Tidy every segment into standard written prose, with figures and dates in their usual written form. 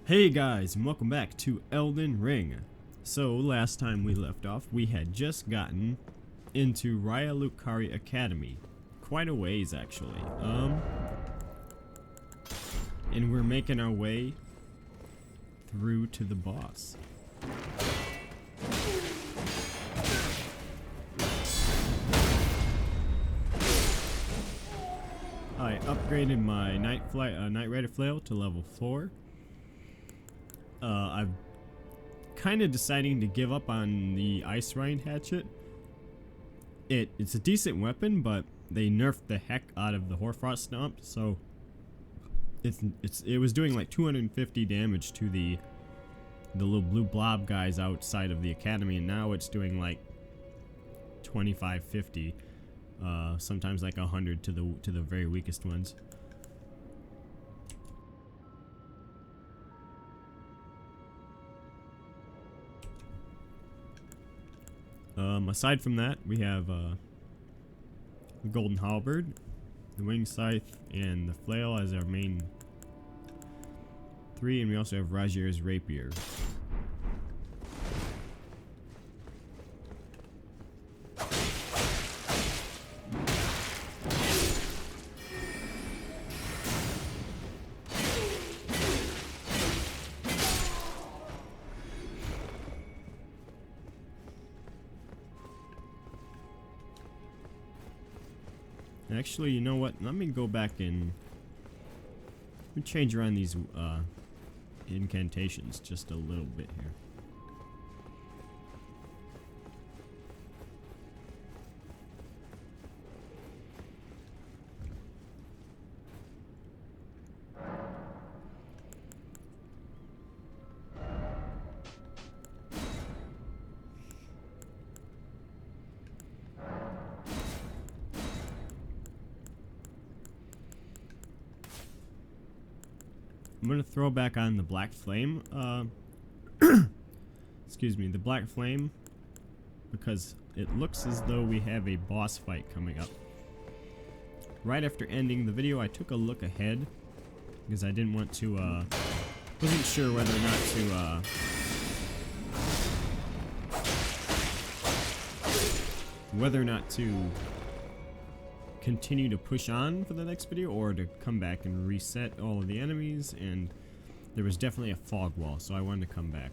Hey guys, and welcome back to Elden Ring. So last time we left off, we had just gotten into Raya Lucaria Academy. Quite a ways actually. And we're making our way through to the boss. I upgraded my Night Rider Flail to level 4. I'm kind of deciding to give up on the Ice Rind Hatchet. It's a decent weapon, but they nerfed the heck out of the Hoarfrost Stomp, so it was doing like 250 damage to the little blue blob guys outside of the academy, and now it's doing like 25, 50, sometimes like 100 to the very weakest ones. Aside from that, we have the Golden Halberd, the Wing Scythe, and the Flail as our main three, and we also have Rajir's Rapier. Actually, you know what? Let me go back and change around these incantations just a little bit here. I'm gonna throw back on the Black Flame, excuse me, the Black Flame, because it looks as though we have a boss fight coming up. Right after ending the video, I took a look ahead, because I didn't want to, wasn't sure whether or not to continue to push on for the next video or to come back and reset all of the enemies, and there was definitely a fog wall, so I wanted to come back.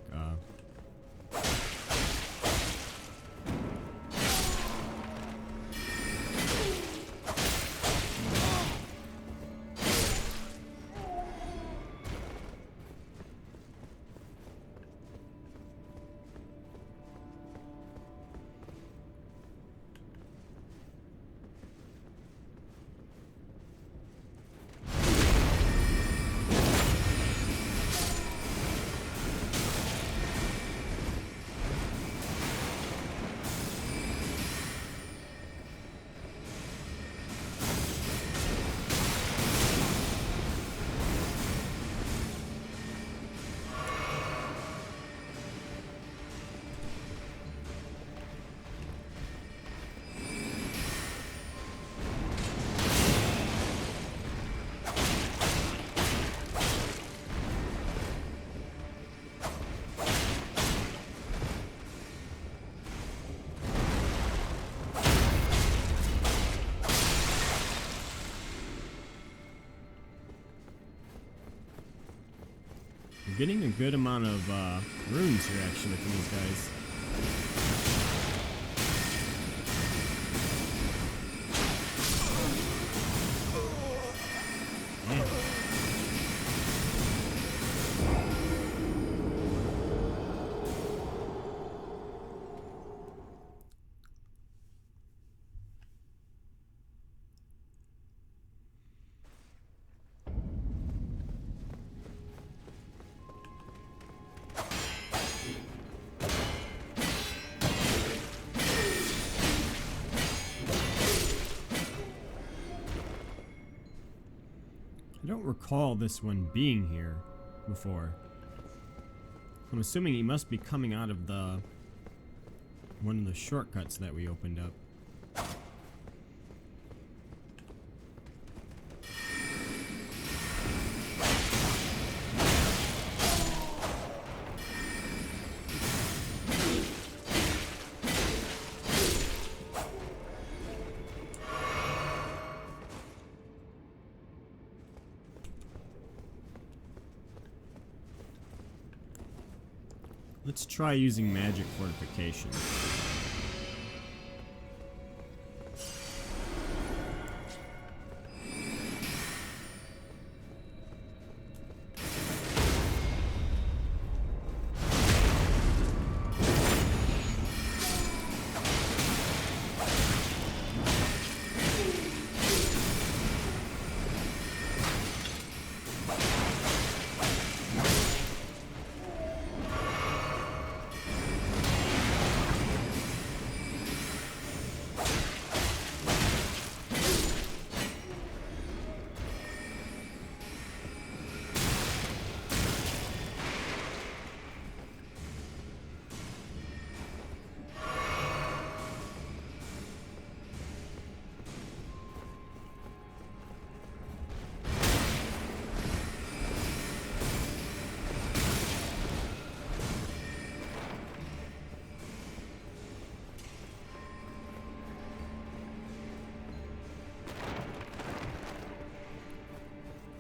We're getting a good amount of runes here actually from these guys. I don't recall this one being here before. I'm assuming he must be coming out of one of the shortcuts that we opened up. Let's try using magic fortification.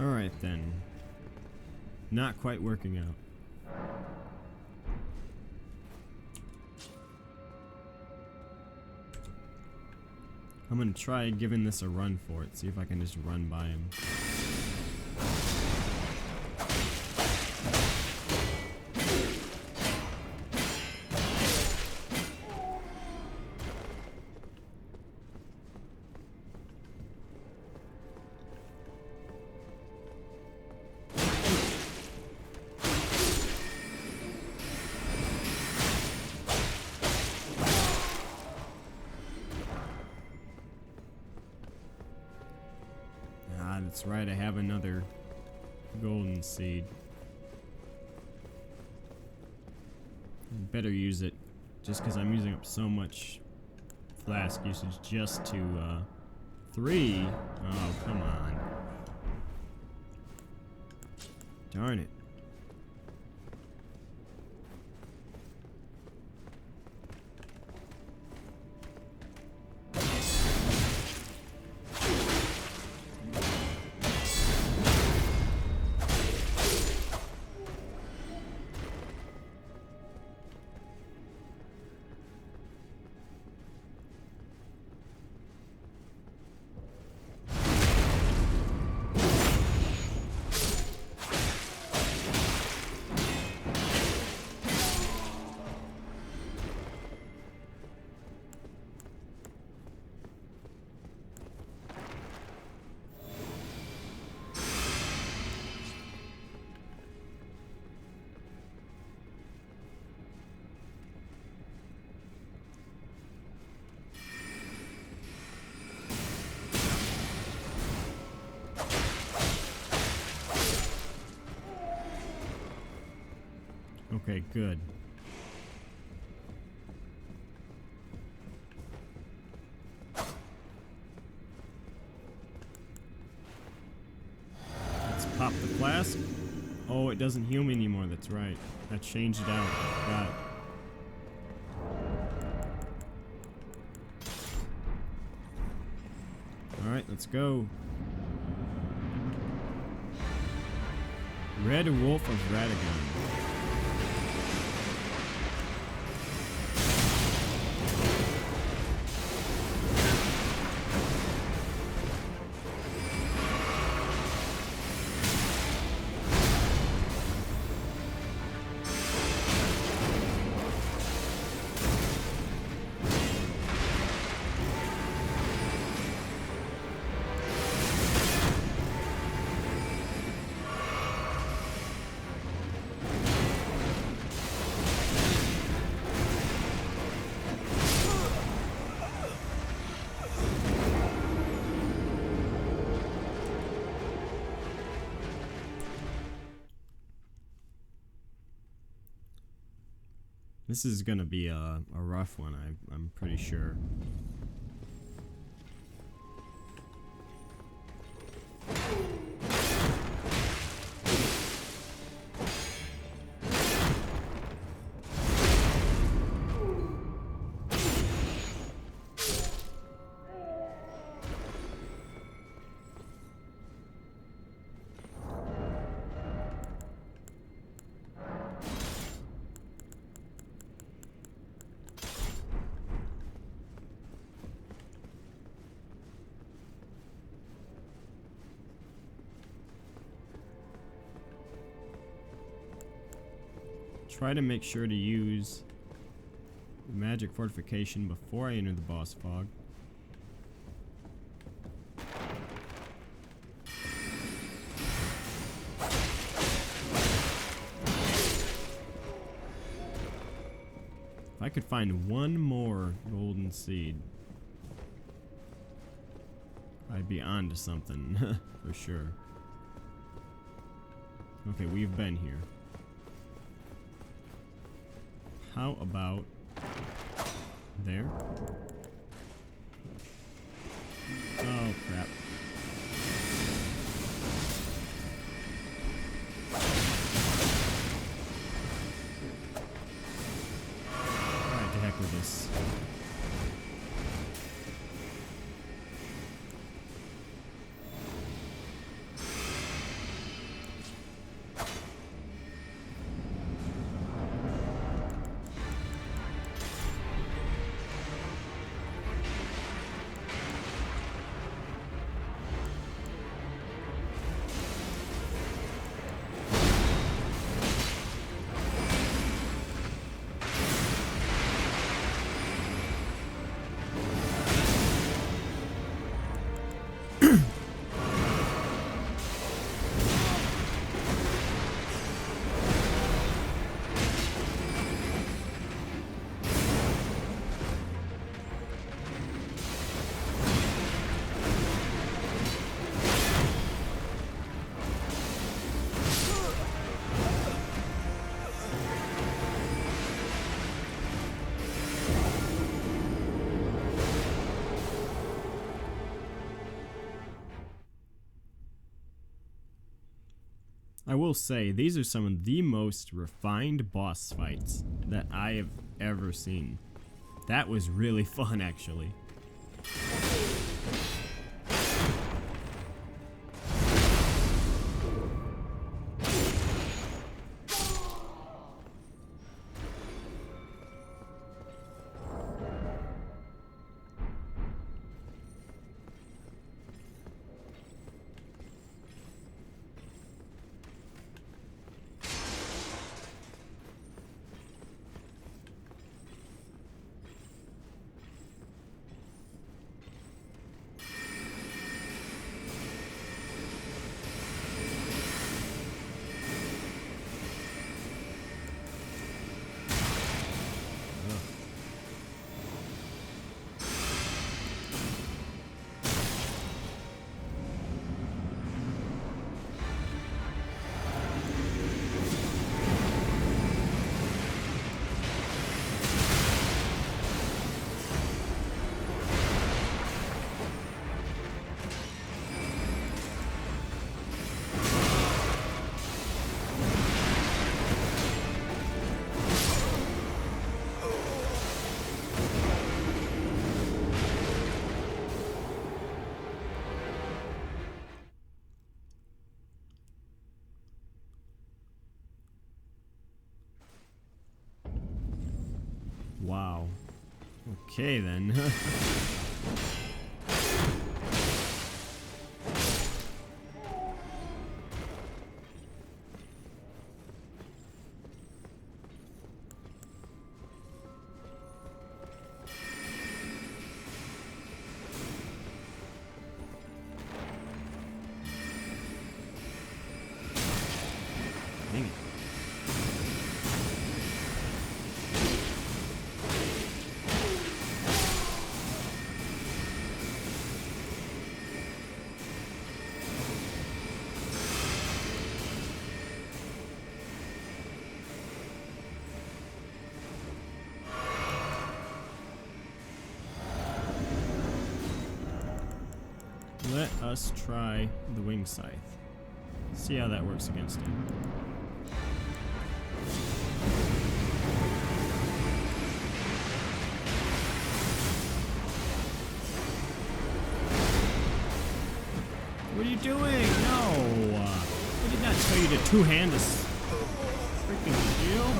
Alright then. Not quite working out. I'm gonna try giving this a run for it, see if I can just run by him. That's right, I have another golden seed. I better use it, just because I'm using up so much flask usage just to, 3? Oh, come on. Darn it. Okay, good. Let's pop the flask. Oh, it doesn't heal me anymore, that's right. I changed it out. I forgot. Alright, let's go. Red Wolf of Radagon. This is gonna be a rough one, I'm pretty sure. try to make sure to use the magic fortification before I enter the boss fog. If I could find one more golden seed, I'd be on to something for sure. Okay, we've been here. How about there? Oh, crap. Alright, to heck with this. I will say, these are some of the most refined boss fights that I have ever seen. That was really fun, actually. Wow. Okay then. Dang it. Let us try the wing scythe. See how that works against him. What are you doing? No! I did not tell you to two-hand this freaking shield.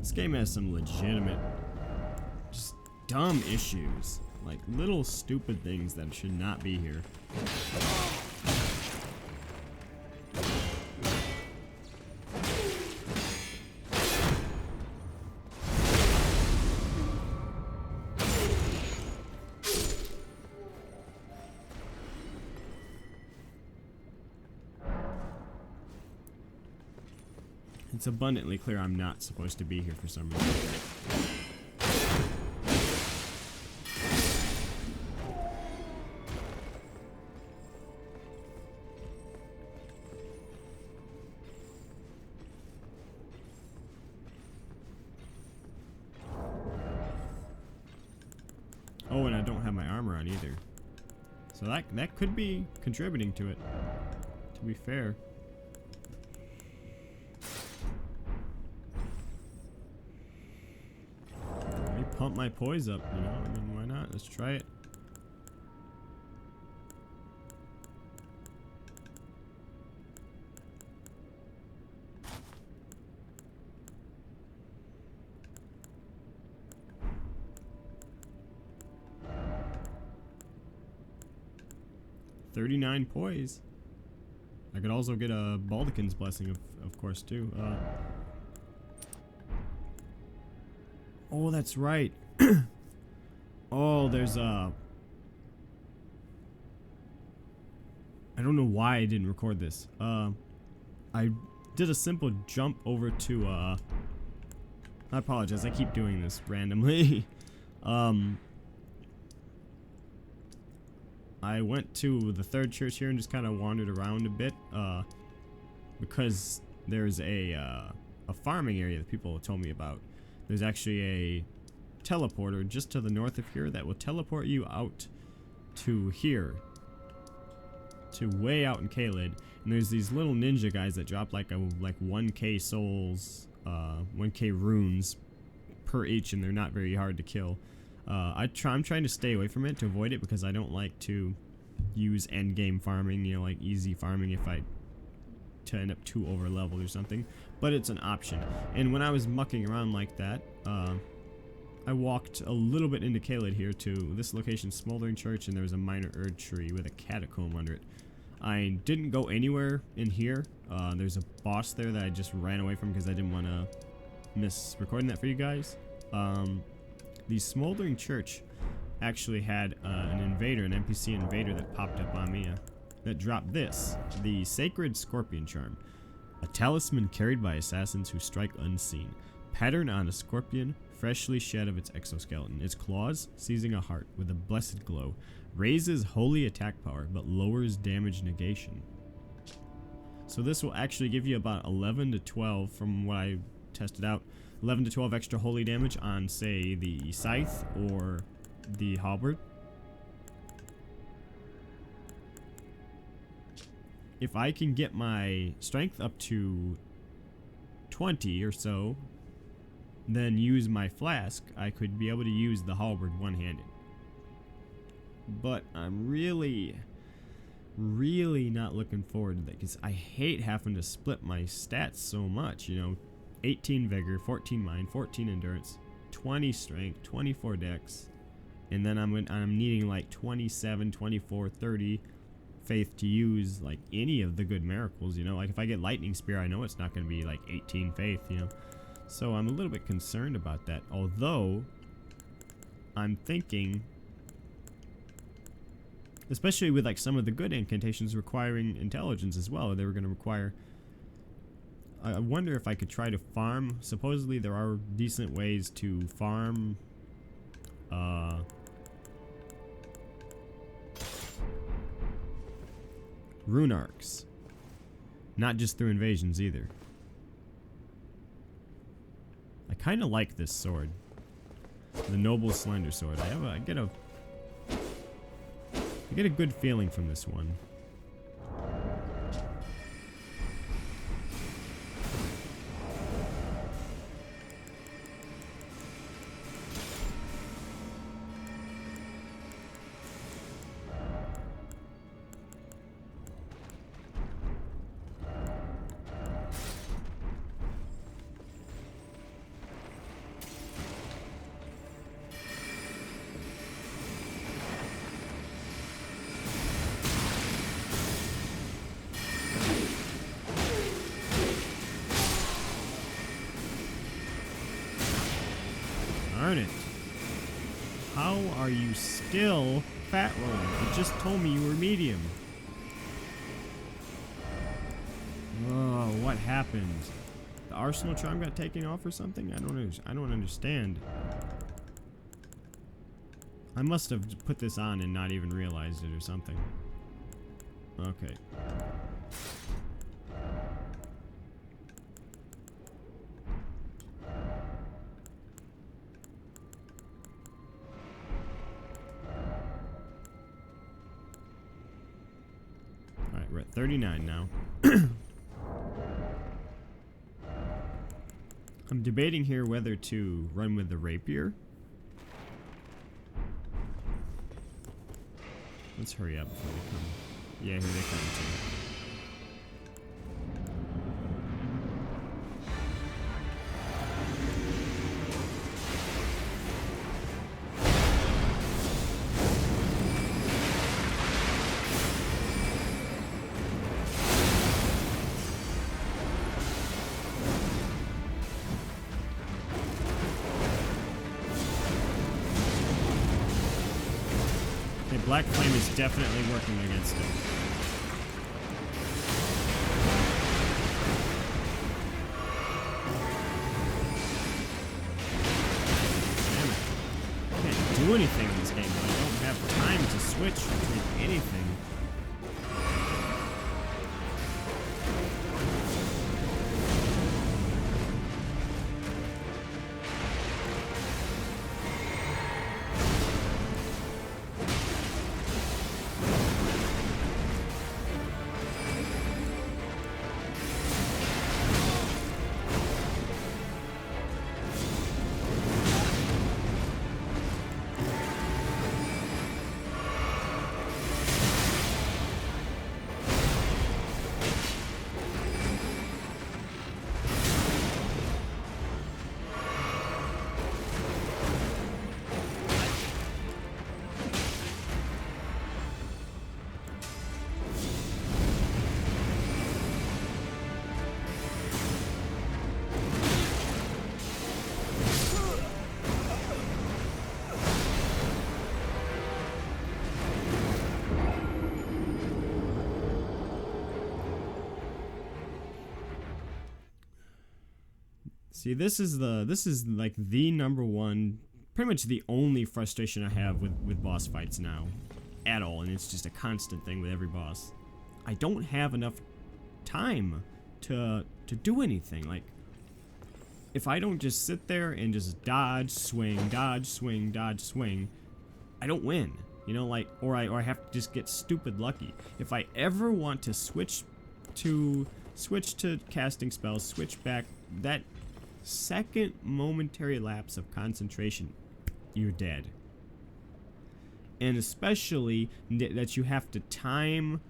This game has some legitimate, just dumb issues. Like little stupid things that should not be here. It's abundantly clear I'm not supposed to be here for some reason. Oh, and I don't have my armor on either. So that could be contributing to it, to be fair. Pump my poise up, you know, I mean, why not? Let's try it. $39 poise. I could also get a Baldekin's blessing, of course, too. Oh, that's right. Oh, there's I don't know why I didn't record this. I did a simple jump over to I apologize, I keep doing this randomly. I went to the third church here and just kind of wandered around a bit, because there's a farming area that people told me about. There's actually a teleporter just to the north of here that will teleport you out to here, to way out in Caelid. And there's these little ninja guys that drop like 1k souls, 1k runes per each, and they're not very hard to kill. I'm trying to stay away from it to avoid it because I don't like to use end game farming, you know, like easy farming if I to end up too over leveled or something, but it's an option. And when I was mucking around like that, I walked a little bit into Caelid here to this location, Smoldering Church, and there was a minor erd tree with a catacomb under it. I didn't go anywhere in here. There's a boss there that I just ran away from because I didn't want to miss recording that for you guys. The Smoldering Church actually had an invader, an NPC invader that popped up on me. That dropped this, the Sacred Scorpion Charm, a talisman carried by assassins who strike unseen. Pattern on a scorpion, freshly shed of its exoskeleton. Its claws, seizing a heart with a blessed glow, raises holy attack power, but lowers damage negation. So this will actually give you about 11 to 12 from what I tested out. 11 to 12 extra holy damage on, say, the scythe or the halberd. If I can get my strength up to 20 or so, then use my flask, I could be able to use the halberd one-handed. But I'm really not looking forward to that because I hate having to split my stats so much, you know. 18 vigor, 14 mind, 14 endurance, 20 strength, 24 dex, and then I'm needing like 27, 24, 30 faith to use like any of the good miracles, you know. Like if I get lightning spear, I know it's not going to be like 18 faith, you know. So I'm a little bit concerned about that, although I'm thinking, especially with like some of the good incantations requiring intelligence as well, they were going to require, I wonder if I could try to farm. Supposedly there are decent ways to farm rune arcs, not just through invasions either. I kind of like this sword, the Noble Slender Sword. I get a good feeling from this one. Darn it. How are you still fat rolling? You just told me you were medium. Oh, what happened? The arsenal charm got taken off or something? I don't understand. I must have put this on and not even realized it or something. Okay. Alright, we're at 39 now. I'm debating here whether to run with the rapier. Let's hurry up before they come. Yeah, here they come too. Black Flame is definitely working against it. Damn it. I can't do anything in this game, but I don't have time to switch between anything. See, this is like the number one, pretty much the only frustration I have with boss fights now, at all, and it's just a constant thing with every boss. I don't have enough time to do anything. Like, if I don't just sit there and just dodge, swing, dodge, swing, dodge, swing, I don't win. You know, like, or I have to just get stupid lucky. If I ever want to switch to casting spells, switch back, that second momentary lapse of concentration, you're dead. And especially that you have to time,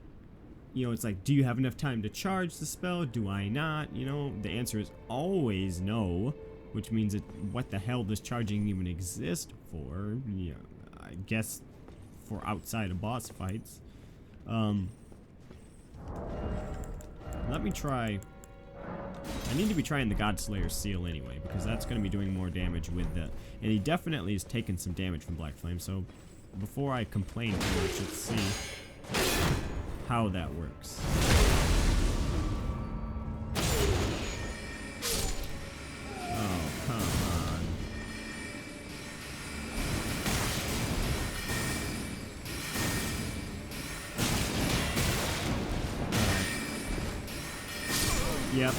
you know, it's like, do you have enough time to charge the spell? Do I not? You know, the answer is always no, which means that what the hell does charging even exist for? Yeah, I guess for outside of boss fights. Let me try. I need to be trying the Godslayer seal anyway, because that's going to be doing more damage with the... And he definitely has taken some damage from Black Flame, so before I complain too much, let's see how that works. Oh, come on. Yep.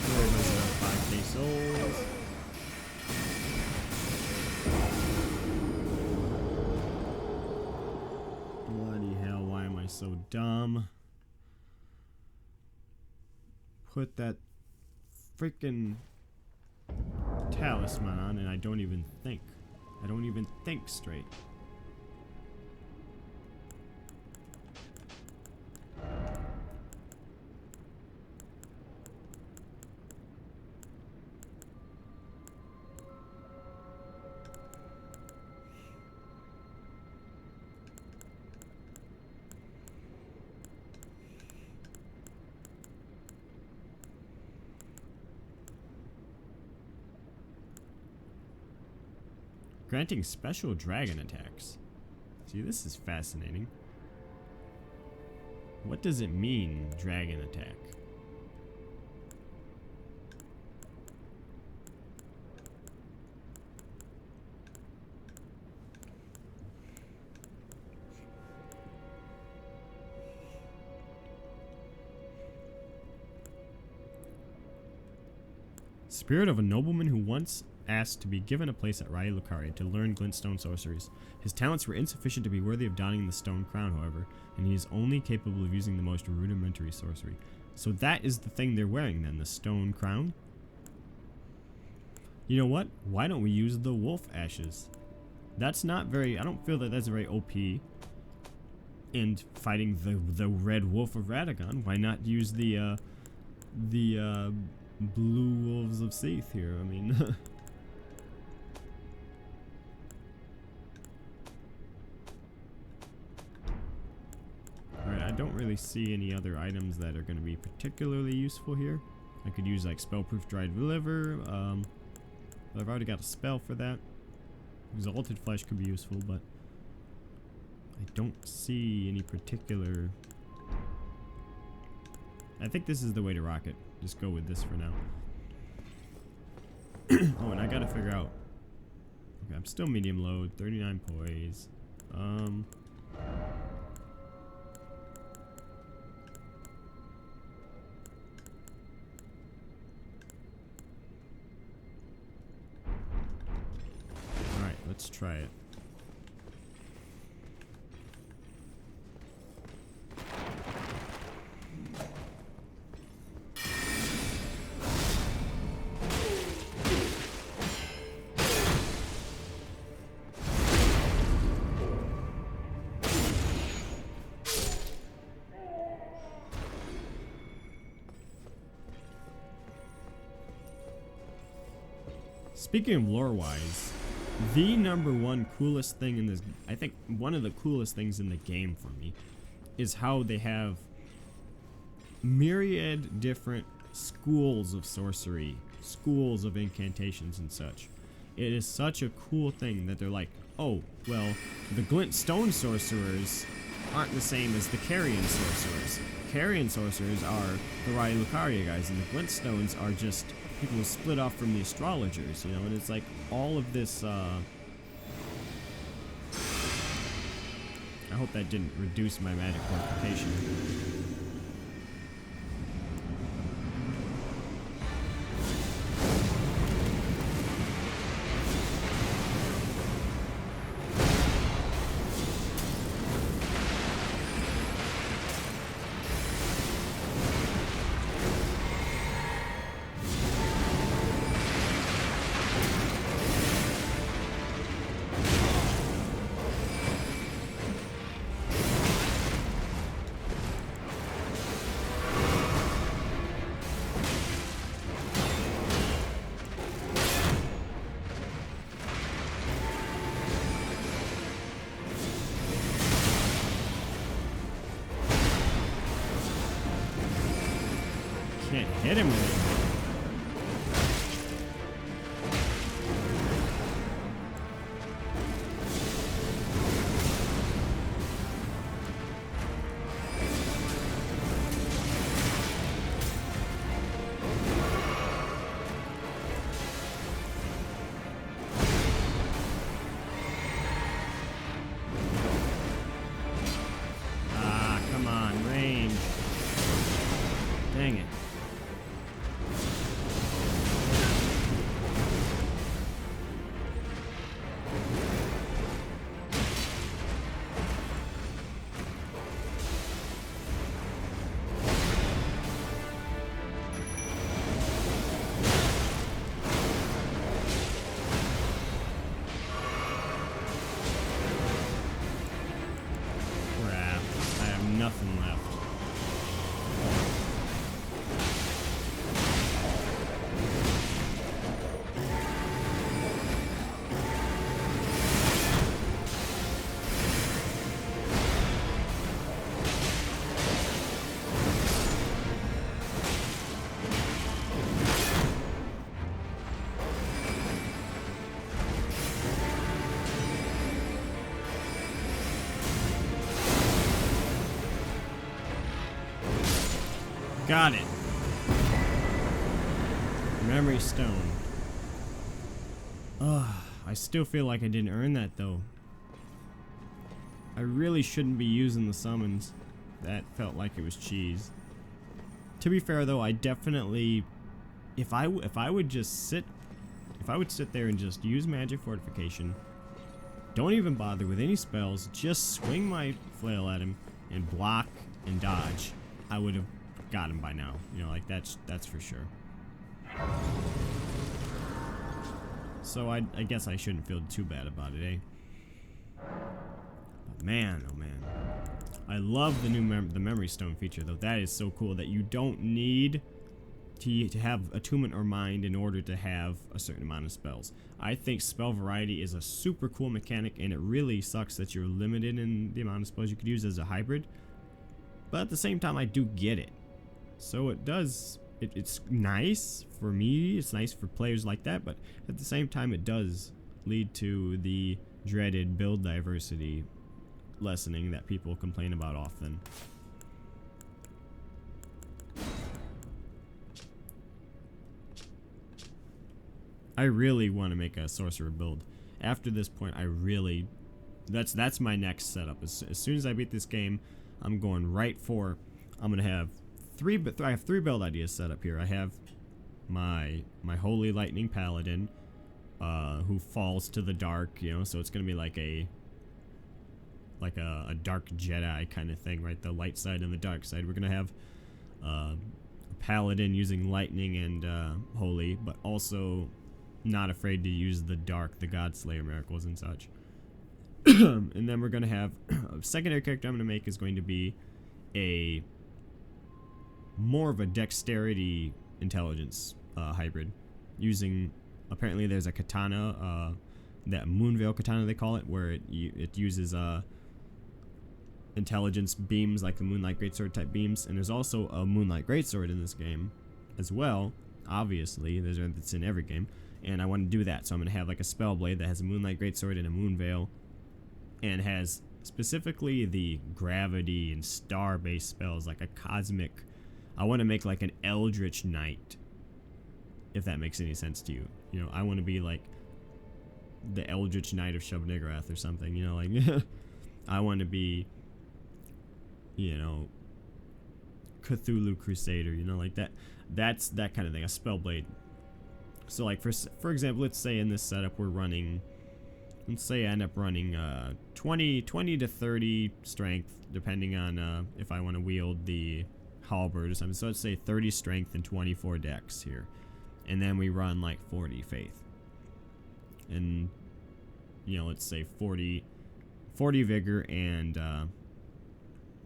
There goes another 5k souls. Bloody hell, why am I so dumb? Put that freaking talisman on and I don't even think. I don't even think straight. Granting special dragon attacks. See, this is fascinating. What does it mean, dragon attack? Spirit of a nobleman who once asked to be given a place at Raya Lucaria to learn glintstone sorceries. His talents were insufficient to be worthy of donning the stone crown, however, and he is only capable of using the most rudimentary sorcery. So that is the thing they're wearing then, the stone crown? You know what? Why don't we use the wolf ashes? That's not very... I don't feel that that's very OP. And fighting the red wolf of Radagon, why not use the blue wolves of Seath here? I mean... Alright, I don't really see any other items that are going to be particularly useful here. I could use like spellproof dried liver, but I've already got a spell for that. Exalted flesh could be useful, but I don't see any particular... I think this is the way to rock it. Just go with this for now. Oh, and I gotta figure out... Okay, I'm still medium load, 39 poise. Alright, let's try it. Speaking of lore-wise, the #1 coolest thing in this, I think one of the coolest things in the game for me, is how they have myriad different schools of sorcery, schools of incantations and such. It is such a cool thing that they're like, oh, well, the glintstone sorcerers aren't the same as the carrion sorcerers. Carrion sorcerers are the Raya Lucaria guys, and the glintstones are just people who split off from the astrologers, you know, and it's like all of this, I hope that didn't reduce my magic reputation. Can't hit him with it. Ah, come on, range. Dang it. Got it. Memory stone. Ugh, I still feel like I didn't earn that though. I really shouldn't be using the summons. That felt like it was cheese. To be fair though, I definitely, if I would sit there and just use magic fortification, don't even bother with any spells, just swing my flail at him and block and dodge, I would have got him by now. You know, like that's for sure. So I guess I shouldn't feel too bad about it, eh? But man, oh man. I love the new the memory stone feature though. That is so cool that you don't need to have attunement or mind in order to have a certain amount of spells. I think spell variety is a super cool mechanic, and it really sucks that you're limited in the amount of spells you could use as a hybrid. But at the same time, I do get it. So it does, it's nice for me, it's nice for players like that, but at the same time it does lead to the dreaded build diversity lessening that people complain about often. I really want to make a sorcerer build. After this point, I really, that's my next setup. As soon as I beat this game, I'm going right for, I'm gonna have I have three build ideas set up here. I have my holy lightning paladin, who falls to the dark, you know, so it's gonna be like a dark Jedi kind of thing, right? The light side and the dark side. We're gonna have a paladin using lightning and holy, but also not afraid to use the dark, the Godslayer miracles and such. And then we're gonna have a secondary character I'm gonna make is going to be a more of a dexterity intelligence hybrid, using, apparently there's a katana, that moonveil katana they call it, where it uses intelligence beams like the moonlight greatsword type beams, and there's also a moonlight greatsword in this game as well. Obviously, it's in every game, and I want to do that, so I'm going to have like a spell blade that has a moonlight greatsword and a moonveil, and has specifically the gravity and star based spells, like a cosmic. I want to make like an eldritch knight, if that makes any sense to you. You know, I want to be like the eldritch knight of Shub-Niggurath or something, you know, like I want to be, you know, Cthulhu Crusader, you know, like that. That's that kind of thing, a spell blade. So like for example, let's say in this setup we're running, let's say I end up running 20 to 30 strength, depending on if I want to wield the halberd or something. So let's say 30 strength and 24 dex here, and then we run like 40 faith, and you know, let's say 40 vigor and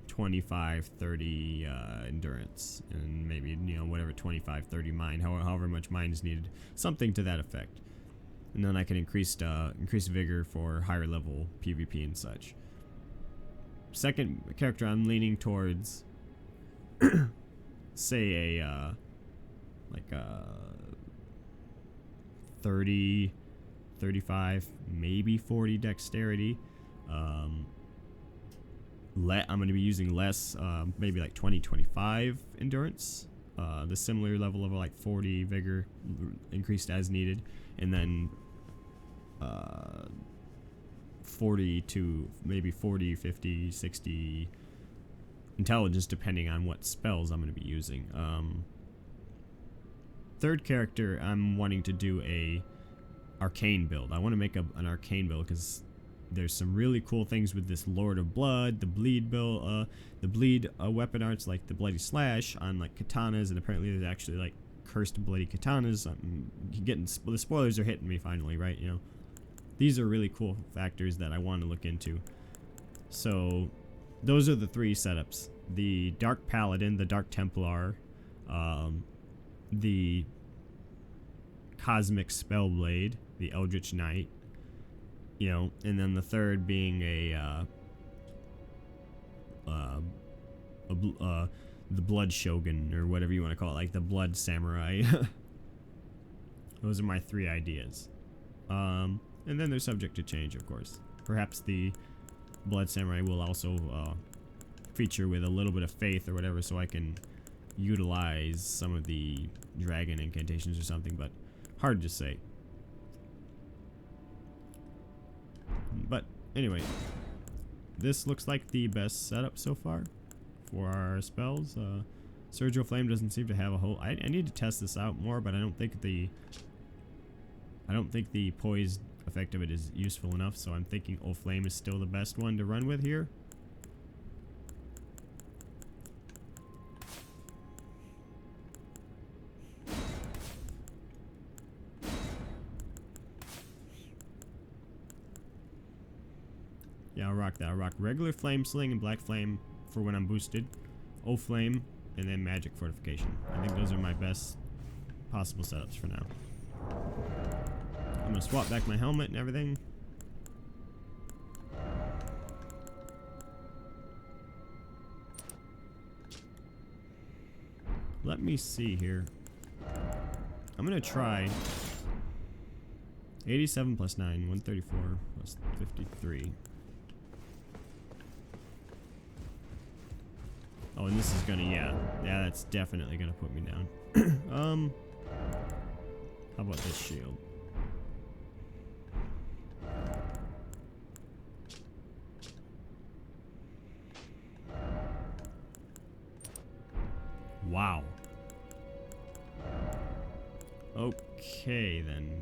25-30 endurance, and maybe, you know, whatever, 25-30 mind, however much mind is needed, something to that effect. And then I can increase vigor for higher level PvP and such. Second character I'm leaning towards, say a like a 30, 35, maybe 40 dexterity. I'm going to be using less, maybe like 20-25 endurance, the similar level of like 40 vigor increased as needed, and then 40 to maybe 40, 50, 60 intelligence, depending on what spells I'm going to be using. Third character, I'm wanting to do a arcane build. I want to make an arcane build because there's some really cool things with this Lord of Blood, the bleed build, the bleed weapon arts like the Bloody Slash on like katanas, and apparently there's actually like cursed bloody katanas. The spoilers are hitting me finally, right? You know, these are really cool factors that I want to look into. So those are the three setups: the Dark Paladin, the Dark Templar, the Cosmic Spellblade, the Eldritch Knight, you know, and then the third being the Blood Shogun, or whatever you want to call it, like the Blood Samurai. Those are my three ideas. And then they're subject to change, of course. Perhaps the Blood Samurai will also feature with a little bit of faith or whatever, so I can utilize some of the dragon incantations or something, but hard to say. But anyway, this looks like the best setup so far for our spells. Surge of Flame doesn't seem to have a whole. I need to test this out more, but I don't think the poised effect of it is useful enough. So I'm thinking O Flame is still the best one to run with here. Yeah, I'll rock that. I'll rock regular Flame Sling and Black Flame for when I'm boosted. O Flame, and then Magic Fortification. I think those are my best possible setups for now. I'm gonna swap back my helmet and everything. Let me see here. I'm gonna try 87 plus 9, 134 plus 53. Oh, and this is gonna, yeah, that's definitely gonna put me down. How about this shield? Wow. Okay, then.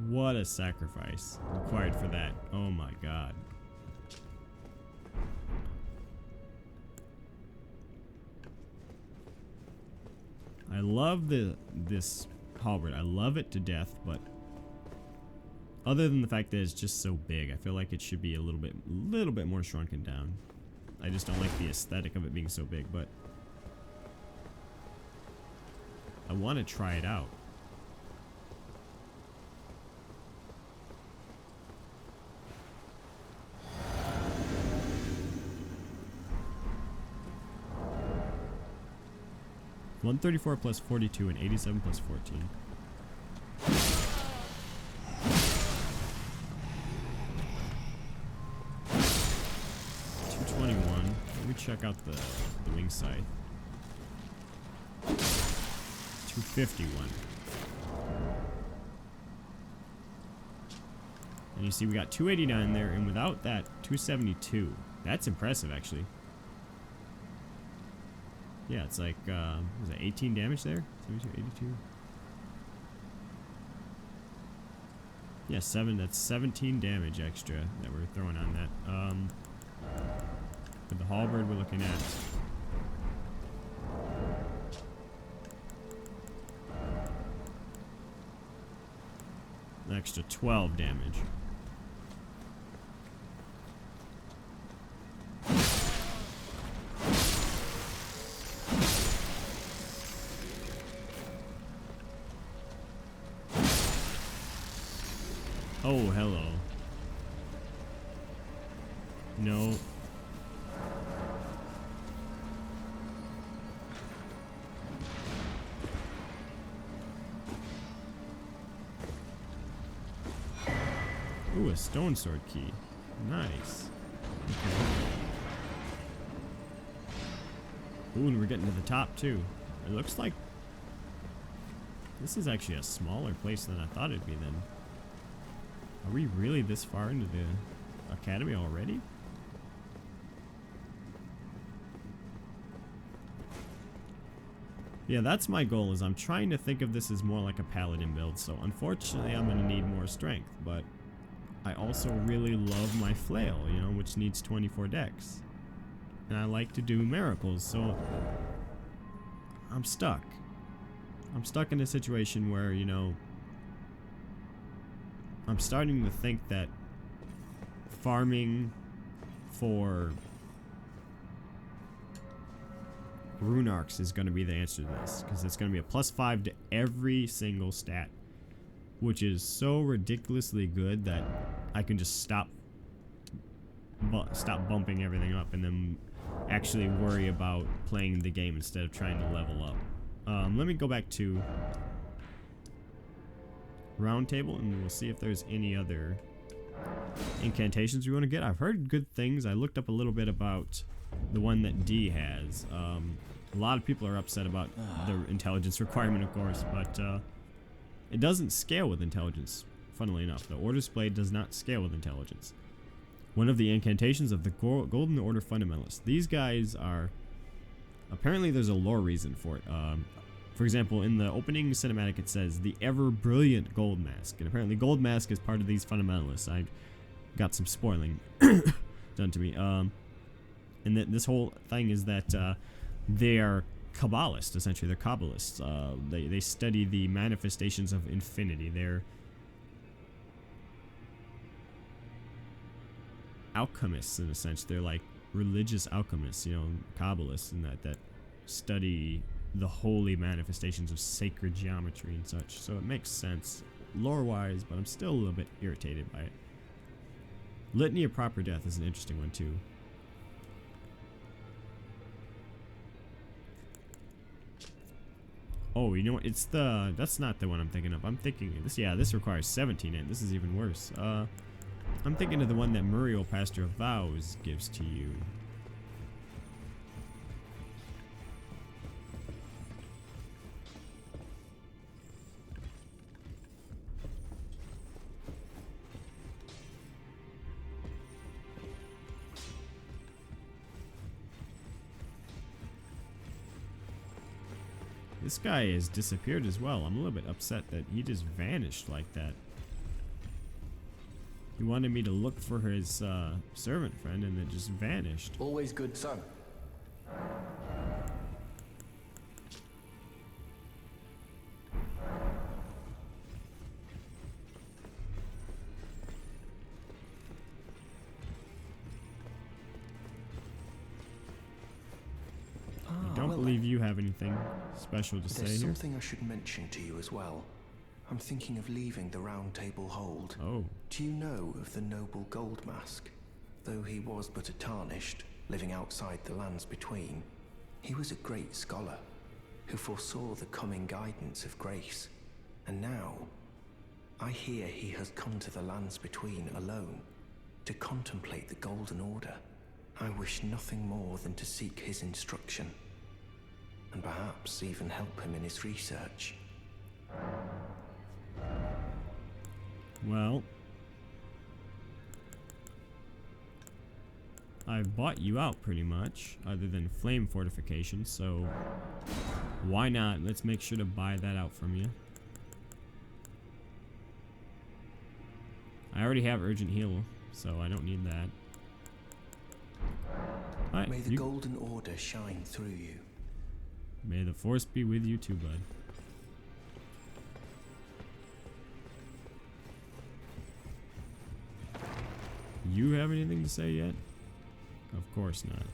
What a sacrifice required for that. Oh my god. I love this halberd. I love it to death, but other than the fact that it's just so big, I feel like it should be a little bit more shrunken down. I just don't like the aesthetic of it being so big, but I want to try it out. $134 plus 42 and 87 plus 14. 221. Let me check out the wing scythe. 251. And you see we got 289 there, and without that, 272. That's impressive, actually. Yeah, it's like, was it 18 damage there? 72, 82? Yeah, that's 17 damage extra that we're throwing on that. With the halberd, we're looking at an extra 12 damage. Oh, hello. No. Ooh, a stone sword key. Nice. Okay. Ooh, and we're getting to the top too. It looks like this is actually a smaller place than I thought it'd be then. Are we really this far into the academy already? Yeah, that's my goal, is I'm trying to think of this as more like a paladin build, so unfortunately I'm going to need more strength, but I also really love my flail, you know, which needs 24 dex. And I like to do miracles, so I'm stuck. I'm stuck in a situation where, you know, I'm starting to think that farming for rune arcs is going to be the answer to this, because it's going to be a +5 to every single stat, which is so ridiculously good that I can just stop bumping everything up and then actually worry about playing the game instead of trying to level up. Let me go back to round table and we'll see if there's any other incantations we want to get. I've heard good things. I looked up a little bit about the one that D has. A lot of people are upset about the intelligence requirement, of course, but it doesn't scale with intelligence, funnily enough. The Order's Blade does not scale with intelligence. One of the incantations of the Golden Order Fundamentalists. These guys are... Apparently there's a lore reason for it. For example, in the opening cinematic it says, the ever-brilliant Gold Mask. And apparently Gold Mask is part of these fundamentalists. I got some spoiling done to me. And this whole thing is that they are Kabbalists, essentially. They're Kabbalists. They study the manifestations of infinity. They're alchemists, in a sense. They're like religious alchemists, you know, Kabbalists, and that study the holy manifestations of sacred geometry and such. So it makes sense lore-wise, but I'm still a little bit irritated by it. Litany of Proper Death is an interesting one too. Oh, you know what? It's the... That's not the one I'm thinking of. I'm thinking... This requires 17, and this is even worse. I'm thinking of the one that Muriel, Pastor of Vows, gives to you. This guy has disappeared as well. I'm a little bit upset that he just vanished like that. He wanted me to look for his servant friend and it just vanished. Always good, son. I don't believe you have anything special to say here. There's something I should mention to you as well. I'm thinking of leaving the Round Table Hold. Oh. Do you know of the noble Gold Mask? Though he was but a tarnished, living outside the lands between, he was a great scholar who foresaw the coming guidance of grace. And now, I hear he has come to the lands between alone to contemplate the Golden Order. I wish nothing more than to seek his instruction, and perhaps even help him in his research. Well, I've bought you out pretty much, other than flame fortification, so why not? Let's make sure to buy that out from you. I already have urgent heal, so I don't need that. Right, May the Golden Order shine through you. May the Force be with you too, bud. You have anything to say yet? Of course not.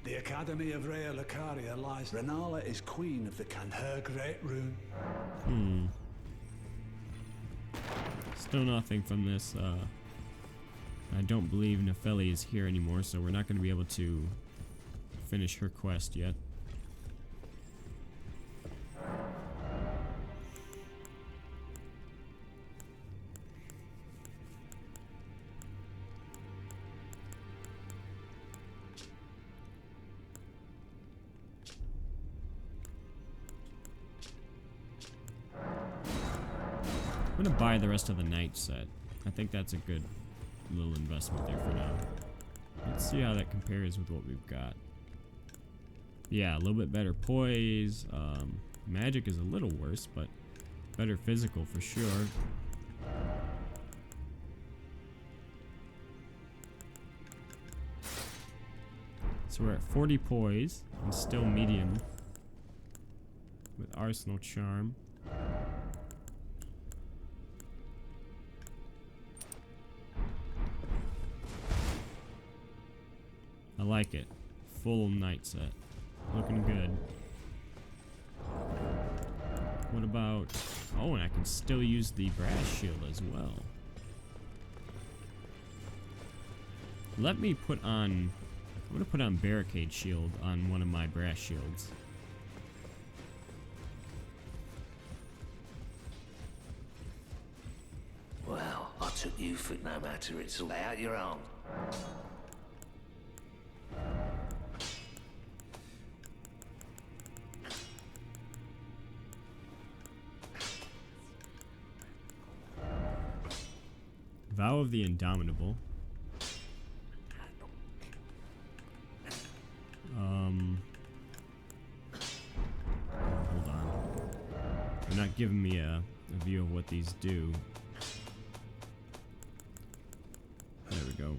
The Academy of Raya Lucaria lies. Renala is queen of the her great rune. Still nothing from this. I don't believe Nefeli is here anymore, so we're not going to be able to finish her quest yet. I'm gonna buy the rest of the night set. I think that's a good little investment there for now. Let's see how that compares with what we've got. Yeah, a little bit better poise. Magic is a little worse, but better physical for sure. So we're at 40 poise and still medium with Arsenal Charm. I like it. Full night set. Looking good. What about... Oh, and I can still use the brass shield as well. Let me put on... I'm going to put on barricade shield on one of my brass shields. took you for it, no matter. It's all out your arm. Vow of the Indomitable. Hold on. They're not giving me a view of what these do. There we go.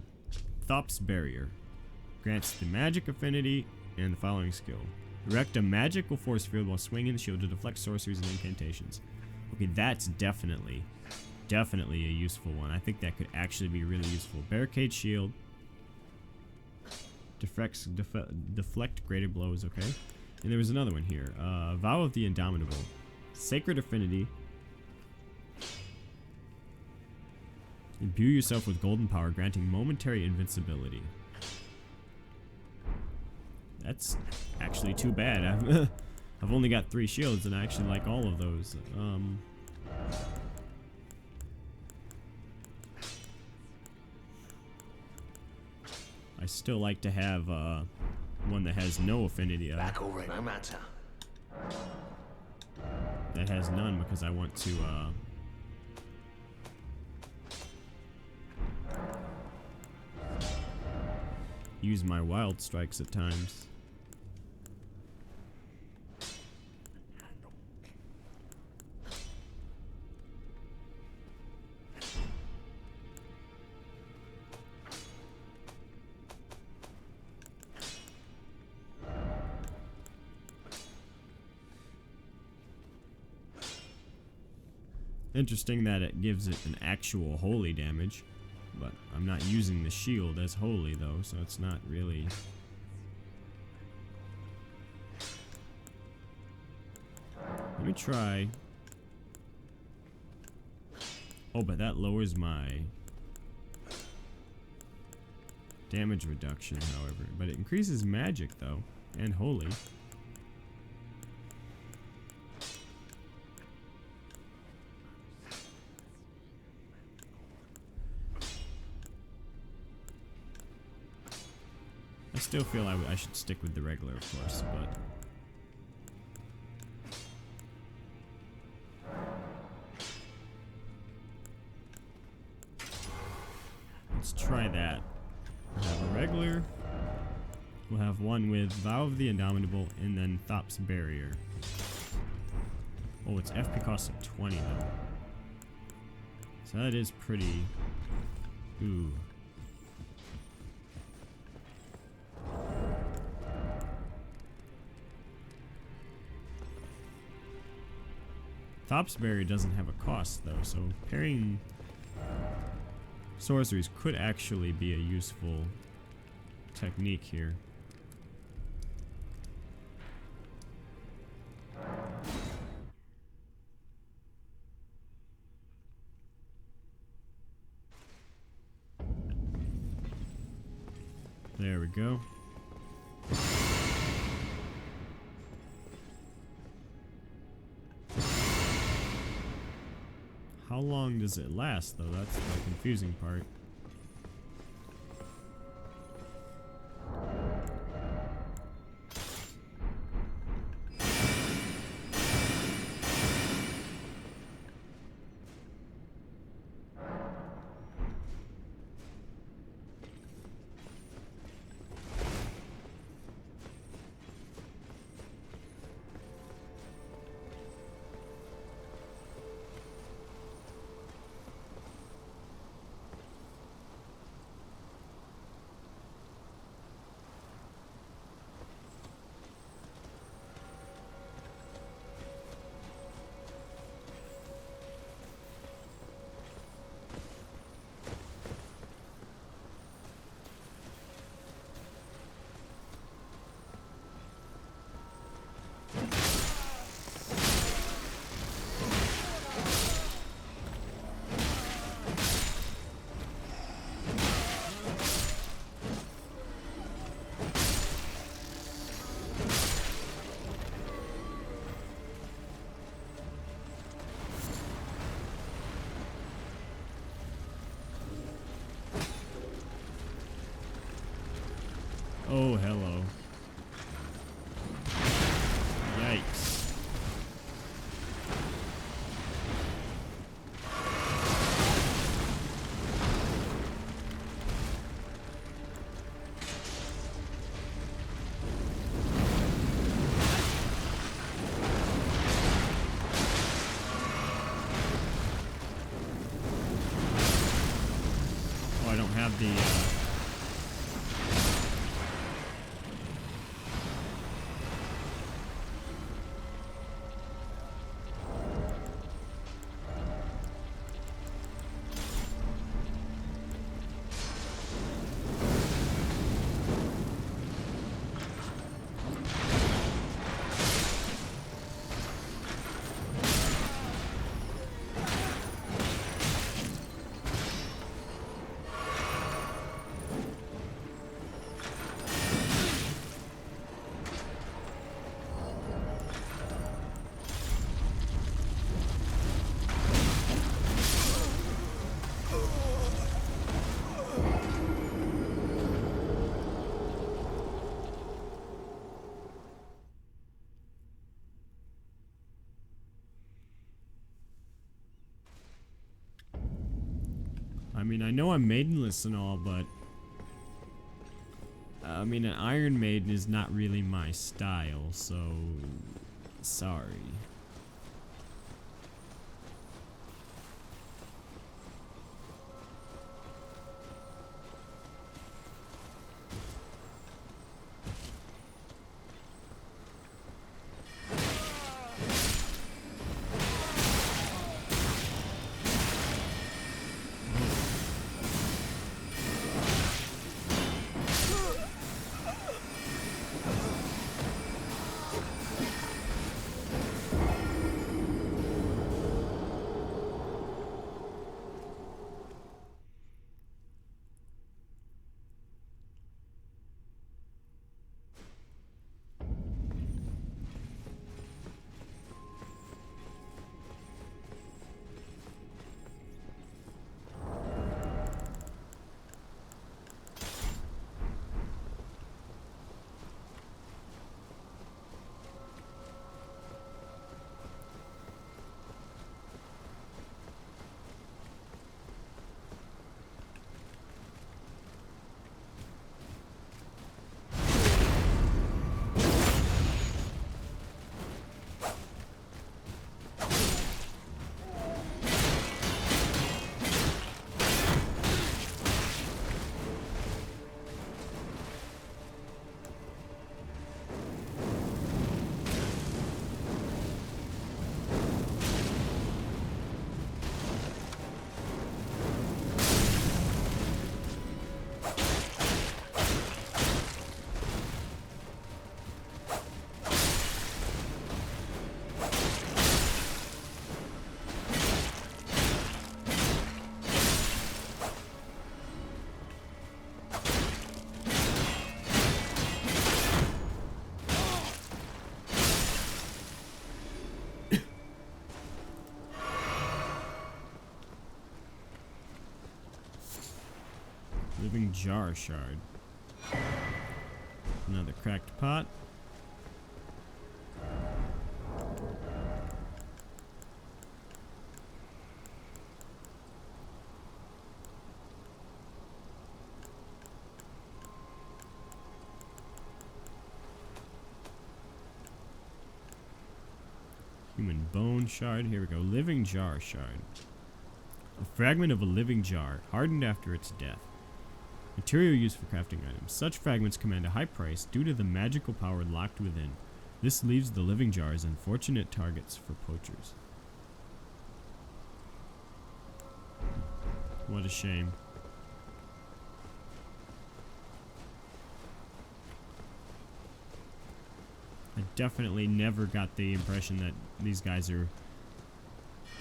Thop's Barrier. Grants the magic affinity and the following skill. Erect a magical force field while swinging the shield to deflect sorceries and incantations. Okay, that's definitely a useful one. I think that could actually be really useful. Barricade shield. Deflect graded blows, okay. And there was another one here. Vow of the Indomitable. Sacred Affinity. Imbue yourself with golden power, granting momentary invincibility. That's actually too bad. I've only got 3 shields, and I actually like all of those. I still like to have one that has no affinity. Back already, no matter. That has none because I want to use my wild strikes at times. Interesting that it gives it an actual holy damage, but I'm not using the shield as holy though, so it's not really. Let me try. Oh, but that lowers my damage reduction, however. But it increases magic though, and holy. I still feel I should stick with the regular, of course, but let's try that. We'll have a regular. We'll have one with Vow of the Indomitable and then Thop's Barrier. Oh, it's FP cost of 20 though. So that is pretty. Ooh. Thop's Barrier doesn't have a cost though, so pairing sorceries could actually be a useful technique here. There we go. How long does it last, though? That's the confusing part. Oh, hello. Yikes. Oh, I don't have the, I mean, I know I'm maidenless and all, but I mean, an Iron Maiden is not really my style, so sorry. Living jar shard. Another cracked pot. Human bone shard. Here we go. Living jar shard. A fragment of a living jar, hardened after its death. Material used for crafting items. Such fragments command a high price due to the magical power locked within. This leaves the living jars unfortunate targets for poachers. What a shame. I definitely never got the impression that these guys are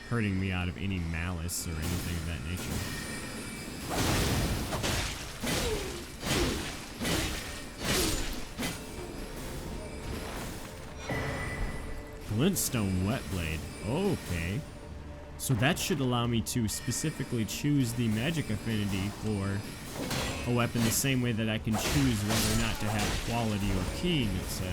hurting me out of any malice or anything of that nature. Glintstone wet blade. Okay. So that should allow me to specifically choose the magic affinity for... a weapon the same way that I can choose whether or not to have quality or keen, etc.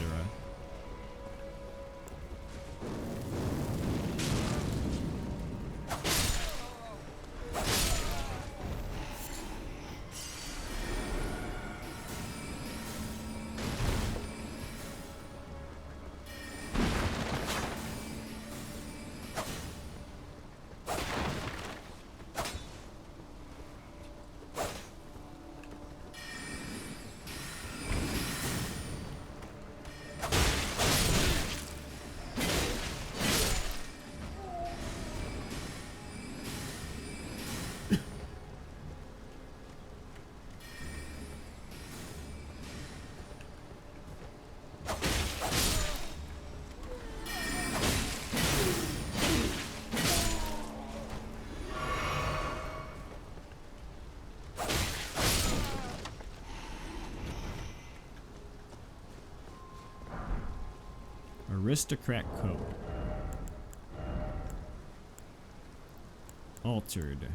Aristocrat coat. Altered.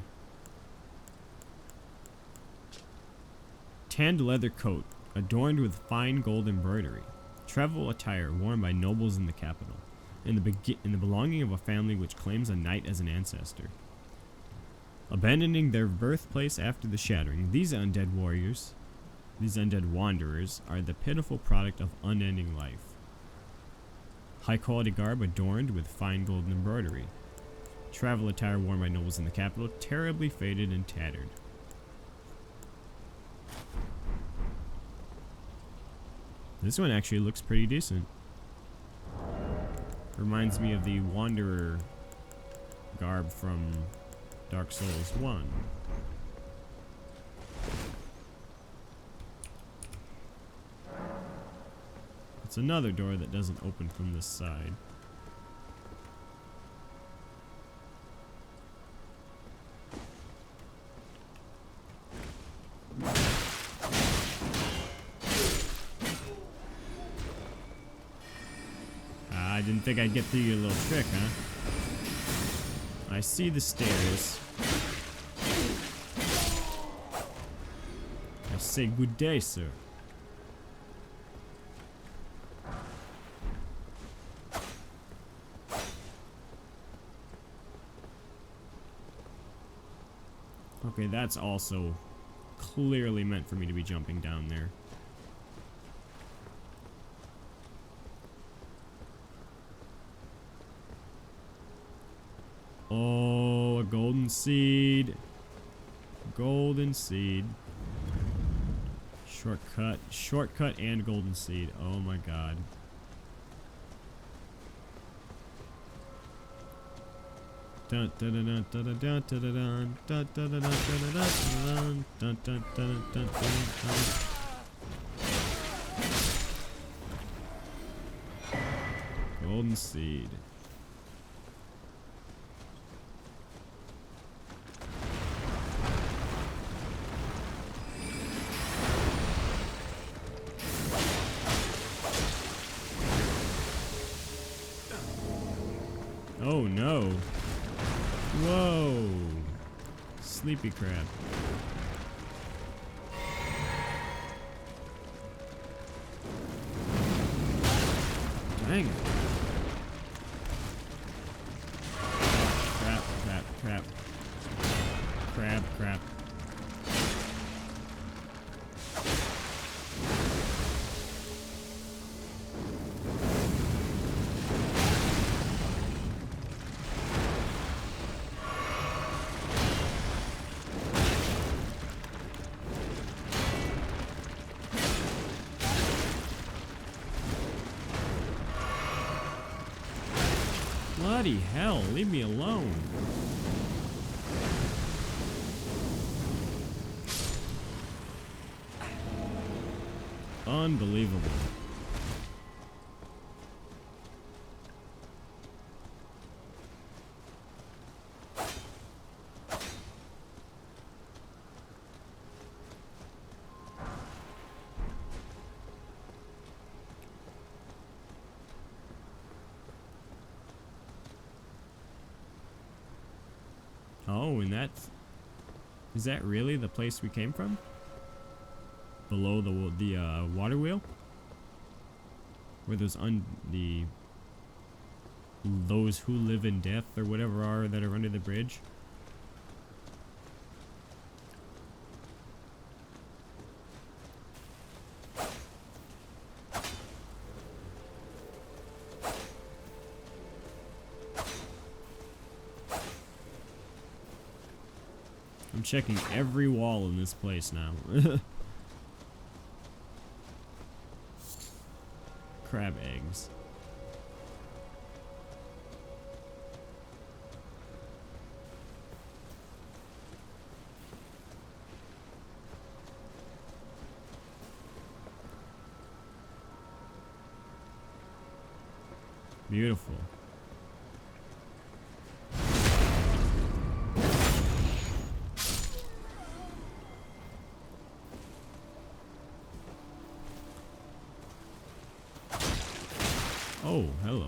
Tanned leather coat, adorned with fine gold embroidery. Travel attire worn by nobles in the capital, in the belonging of a family which claims a knight as an ancestor. Abandoning their birthplace after the shattering, these undead wanderers, are the pitiful product of unending life. High quality garb adorned with fine golden embroidery. Travel attire worn by nobles in the capital, terribly faded and tattered. This one actually looks pretty decent. Reminds me of the Wanderer garb from Dark Souls 1. It's another door that doesn't open from this side. I didn't think I'd get through your little trick, huh? I see the stairs. I say good day, sir. Okay, that's also clearly meant for me to be jumping down there. Oh, a golden seed. Golden seed. Shortcut. Shortcut and golden seed. Oh my god. Dun dun dun dun dun dun dun dun dun dun dun dun dun dun dun dun dun. Golden seed. Oh no. Whoa. Sleepy crab. Dang it. Crap, crap, crap. Crab, crap. Bloody hell, leave me alone. Unbelievable. Oh, and that's... Is that really the place we came from? below the water wheel, where those those who live in death or whatever are that are under the bridge. I'm checking every wall in this place now. Crab eggs. Beautiful. Oh, hello.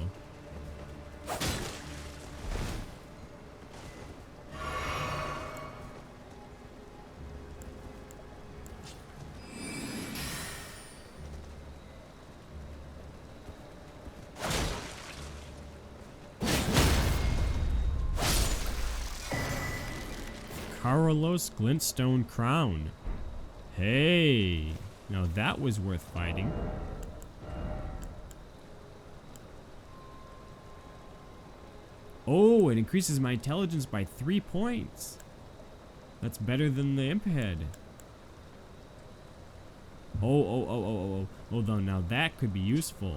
Carlos Glintstone Crown. Hey, now that was worth fighting. Oh, it increases my intelligence by 3 points. That's better than the imp head. Oh. Hold on, now that could be useful.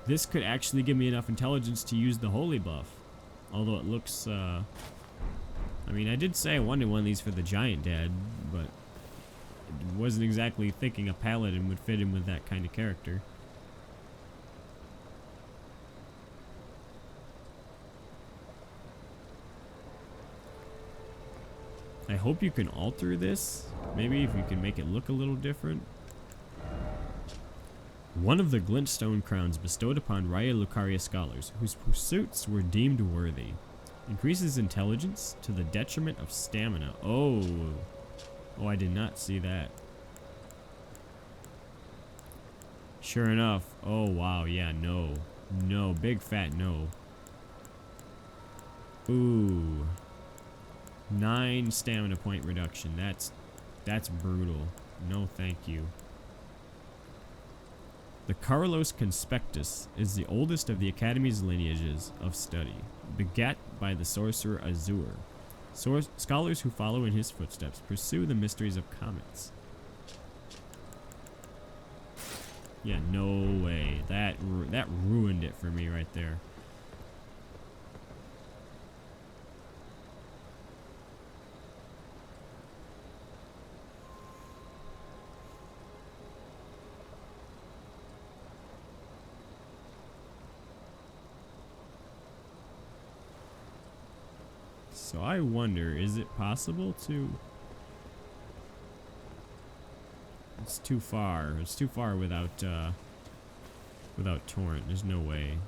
This could actually give me enough intelligence to use the holy buff. Although it looks, I mean, I did say I wanted one of these for the giant dad, but I wasn't exactly thinking a paladin would fit in with that kind of character. I hope you can alter this. Maybe if you can make it look a little different. One of the glintstone crowns bestowed upon Raya Lucaria scholars whose pursuits were deemed worthy. Increases intelligence to the detriment of stamina. Oh, I did not see that. Sure enough. Oh, wow. Yeah, no. No, big fat no. Ooh. 9 stamina point reduction. That's brutal. No, thank you. The Carlos Conspectus is the oldest of the Academy's lineages of study, begat by the sorcerer Azur. Scholars who follow in his footsteps pursue the mysteries of comets. Yeah, no way. That ruined it for me right there. So I wonder, is it possible to... It's too far. It's too far without torrent. There's no way.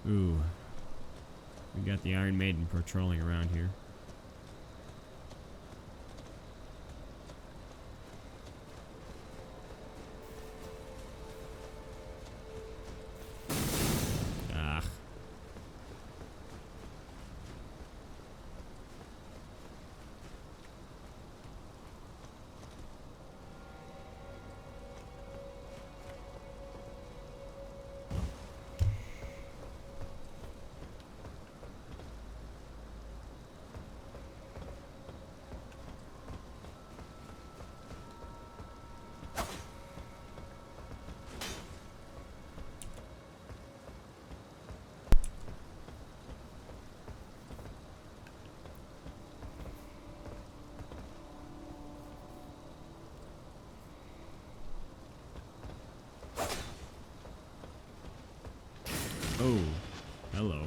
Ooh. We got the Iron Maiden patrolling around here. Oh, hello.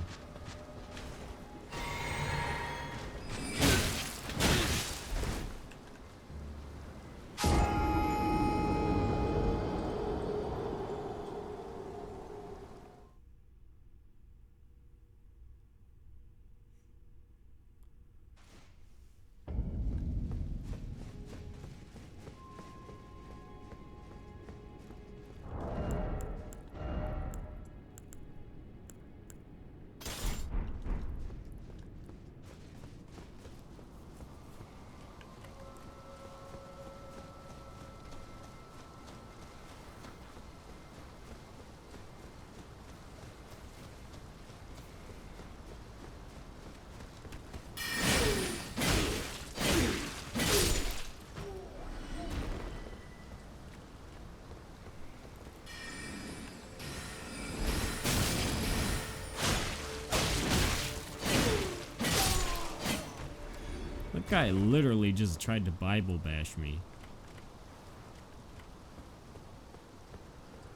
guy literally just tried to Bible bash me.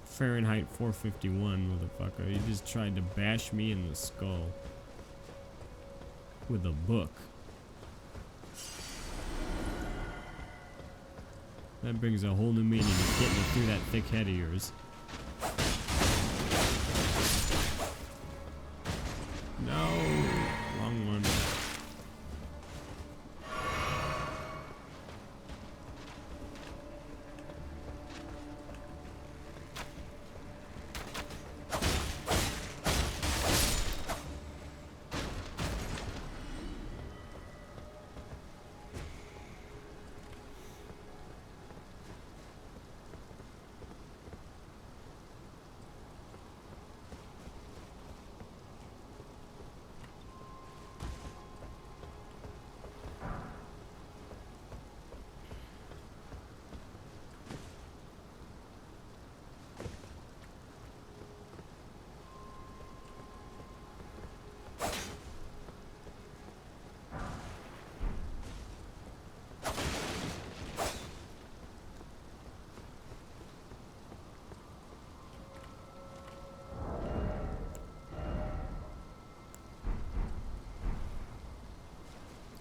Fahrenheit 451, motherfucker. He just tried to bash me in the skull. With a book. That brings a whole new meaning to getting it through that thick head of yours. No! Wrong one.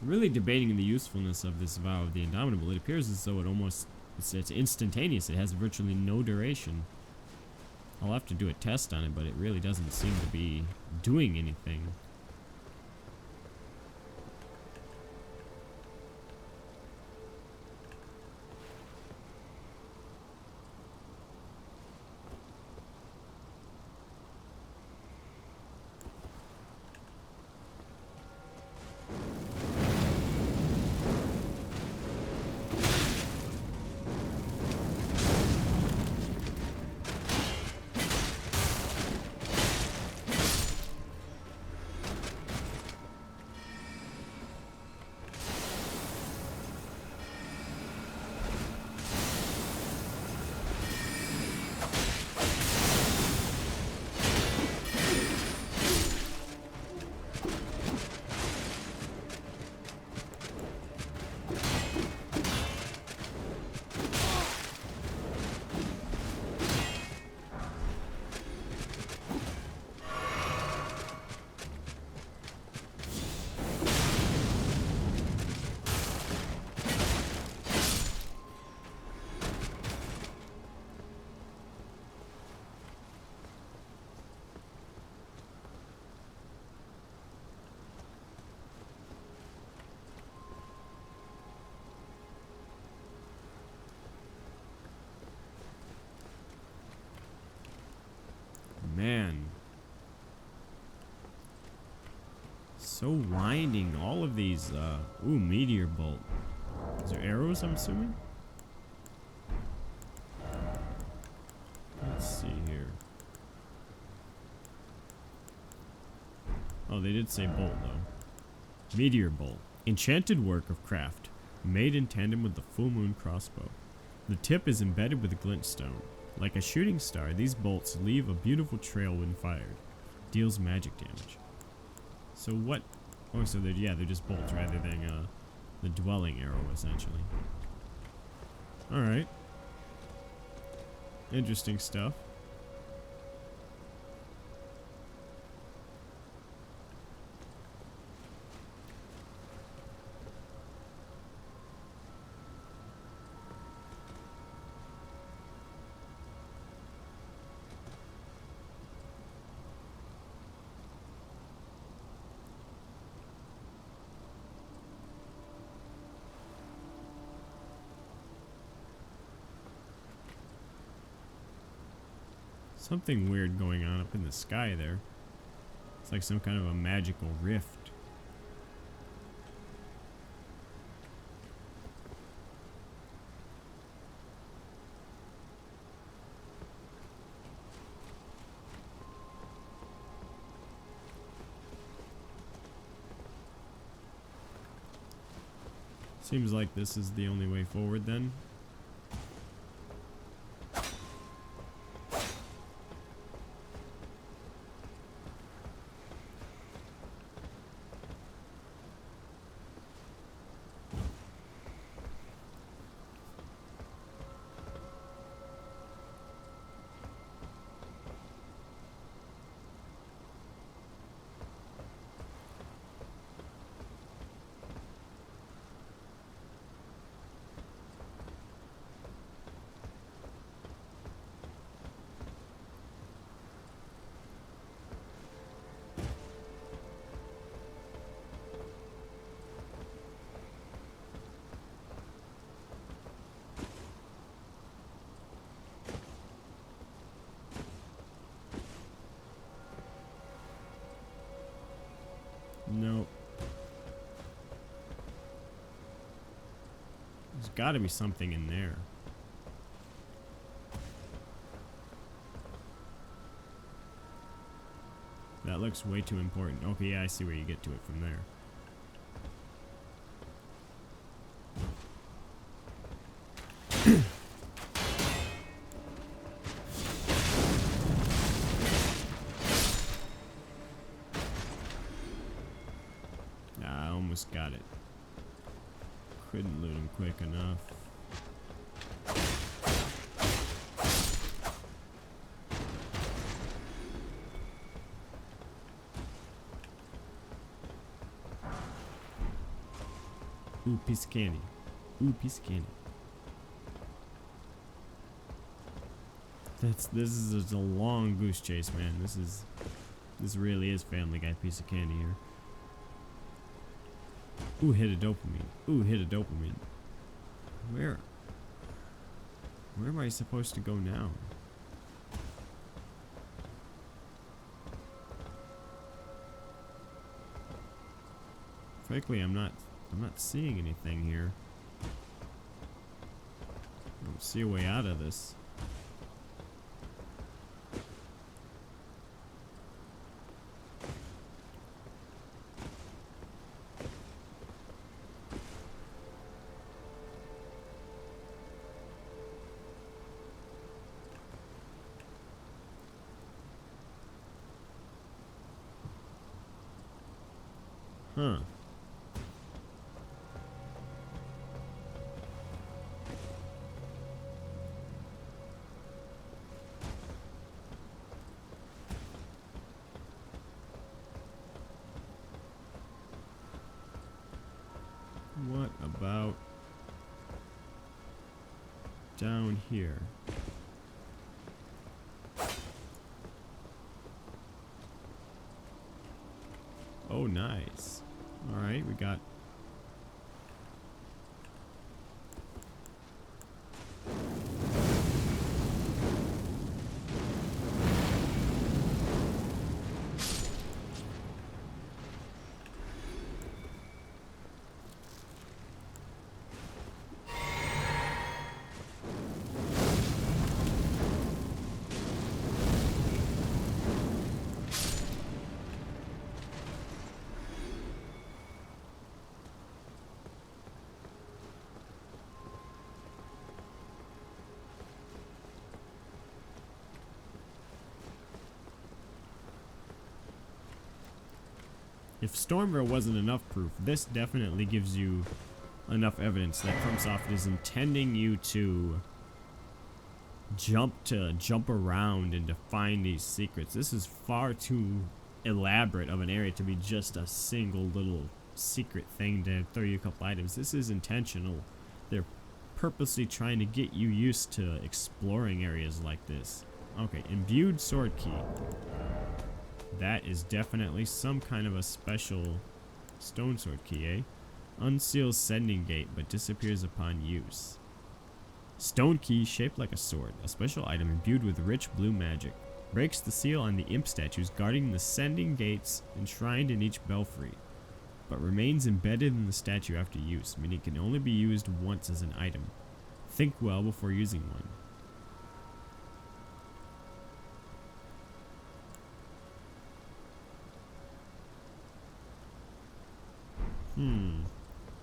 Really debating the usefulness of this vow of the Indomitable. It appears as though it's instantaneous. It has virtually no duration. I'll have to do a test on it, but it really doesn't seem to be doing anything. Man. So winding. All of these, ooh, meteor bolt. Is there arrows, I'm assuming? Let's see here. Oh, they did say bolt, though. Meteor bolt. Enchanted work of craft, made in tandem with the full moon crossbow. The tip is embedded with a glintstone. Like a shooting star, these bolts leave a beautiful trail when fired. Deals magic damage. So what? Oh, so they're just bolts rather than the dwelling arrow, essentially. Alright. Interesting stuff. Something weird going on up in the sky there. It's like some kind of a magical rift. Seems like this is the only way forward then. There's got to be something in there. That looks way too important. Okay, yeah, I see where you get to it from there. I almost got it. Couldn't loot him quick enough. Ooh, piece of candy. Ooh, piece of candy. This is just a long goose chase, man. This really is Family Guy piece of candy here. Ooh, hit a dopamine. Ooh, hit a dopamine. Where am I supposed to go now? Frankly, I'm not seeing anything here. I don't see a way out of this. Huh. What about down here? Oh, nice. All right, we got if Stormveil wasn't enough proof, this definitely gives you enough evidence that FromSoft is intending you to jump around and to find these secrets. This is far too elaborate of an area to be just a single little secret thing to throw you a couple items. This is intentional. They're purposely trying to get you used to exploring areas like this. Okay, imbued sword key. That is definitely some kind of a special stone sword key, eh? Unseals sending gate, but disappears upon use. Stone key shaped like a sword, a special item imbued with rich blue magic. Breaks the seal on the imp statues guarding the sending gates enshrined in each belfry, but remains embedded in the statue after use, meaning it can only be used once as an item. Think well before using one.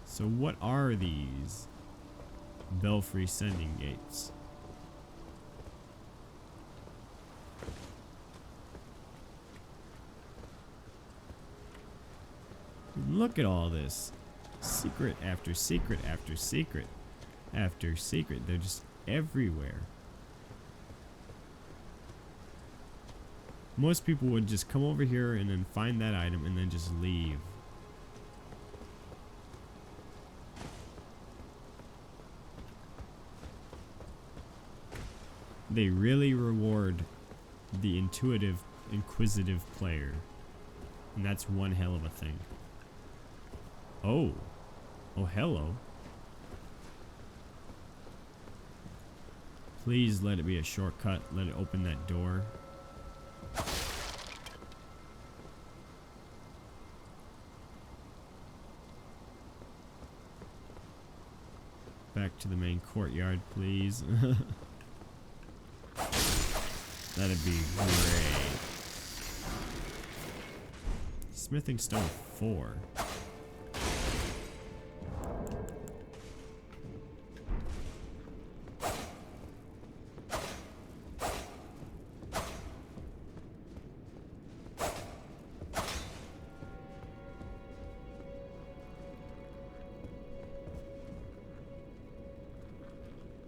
So what are these belfry sending gates? Look at all this. Secret after secret after secret after secret. They're just everywhere. Most people would just come over here and then find that item and then just leave. They really reward the intuitive, inquisitive player. And that's one hell of a thing. Oh. Oh, hello. Please let it be a shortcut. Let it open that door. back to the main courtyard, please. That'd be great. Smithing stone 4.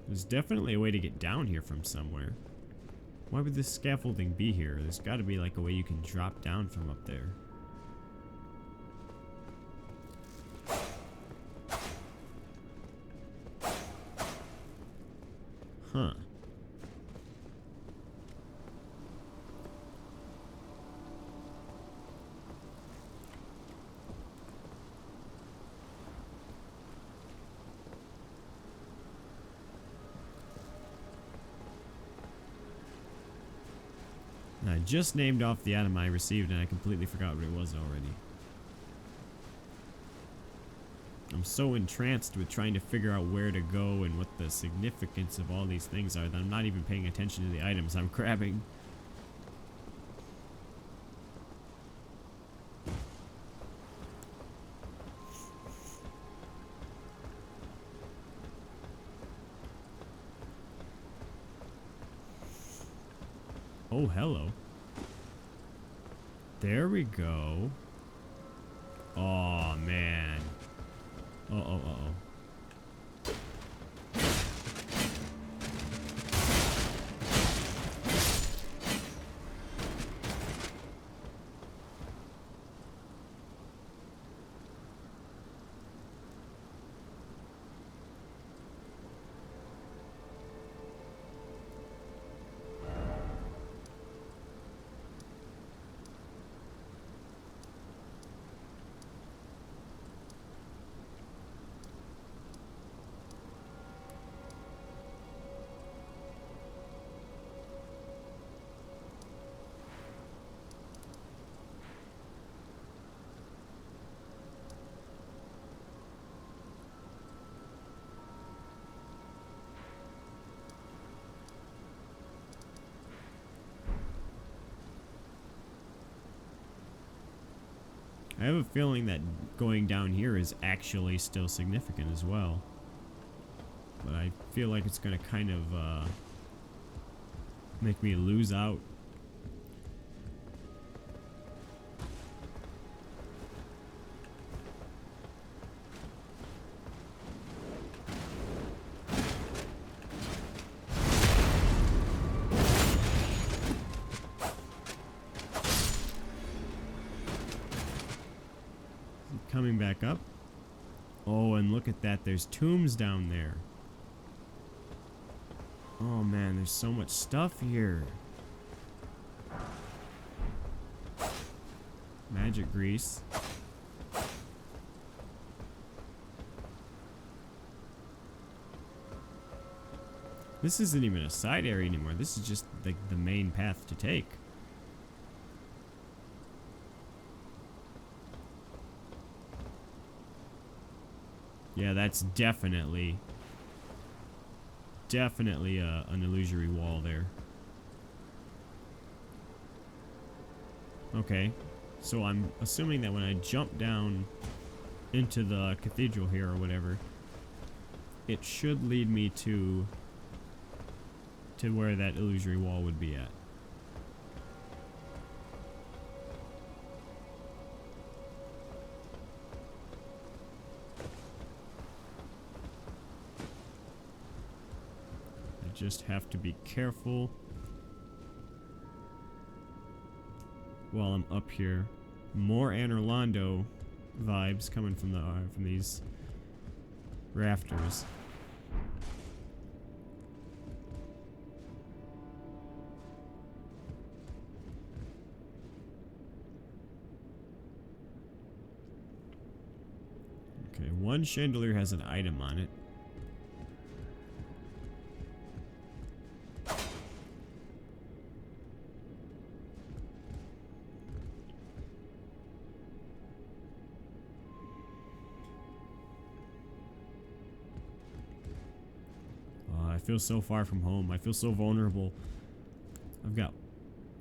There's definitely a way to get down here from somewhere. Why would this scaffolding be here? There's got to be like a way you can drop down from up there. Huh. I just named off the item I received and I completely forgot what it was already. I'm so entranced with trying to figure out where to go and what the significance of all these things are that I'm not even paying attention to the items I'm grabbing. Oh, hello. There we go. Oh, man. Uh-oh, uh-oh. I have a feeling that going down here is actually still significant as well. But I feel like it's gonna kind of make me lose out. Coming back up. Oh, and look at that. There's tombs down there. Oh man, there's so much stuff here. Magic grease. This isn't even a side area anymore. This is just like the main path to take. Yeah, that's definitely an illusory wall there. Okay, so I'm assuming that when I jump down into the cathedral here or whatever, it should lead me to where that illusory wall would be at. Just have to be careful while I'm up here. More Anor Londo vibes coming from these rafters. Okay, one chandelier has an item on it. feel so far from home. I feel so vulnerable. I've got...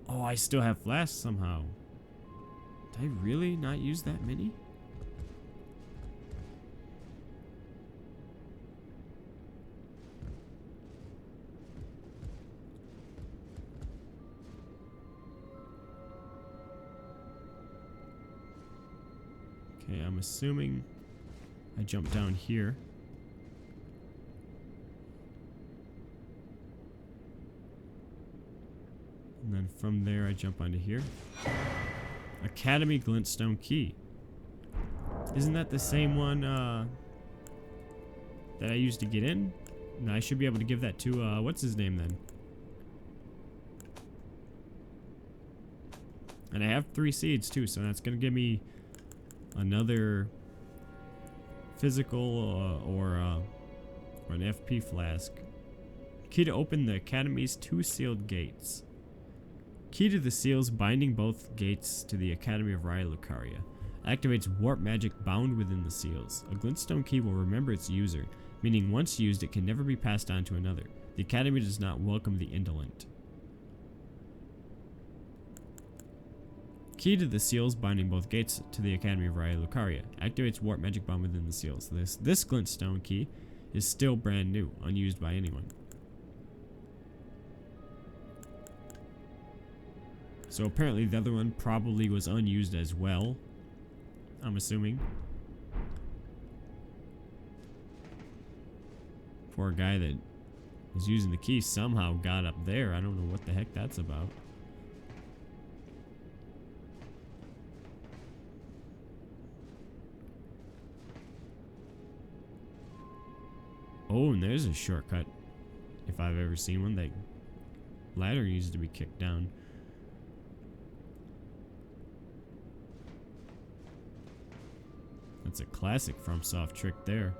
Oh, I still have flash somehow. Did I really not use that many? Okay, I'm assuming I jump down here. And then from there I jump onto here. Academy Glintstone Key. Isn't that the same one that I used to get in? No, I should be able to give that to what's his name then? And I have 3 seeds too, so that's gonna give me another physical or an FP flask. Key to open the Academy's 2 sealed gates. Key to the seals binding both gates to the Academy of Raya Lucaria. Activates warp magic bound within the seals. A glintstone key will remember its user, meaning once used it can never be passed on to another. The Academy does not welcome the indolent. Key to the seals binding both gates to the Academy of Raya Lucaria. Activates warp magic bound within the seals. This glintstone key is still brand new, unused by anyone. So apparently the other one probably was unused as well, I'm assuming. Poor guy that was using the key somehow got up there. I don't know what the heck that's about. Oh, and there's a shortcut. If I've ever seen one. That ladder needs to be kicked down. That's a classic FromSoft trick there.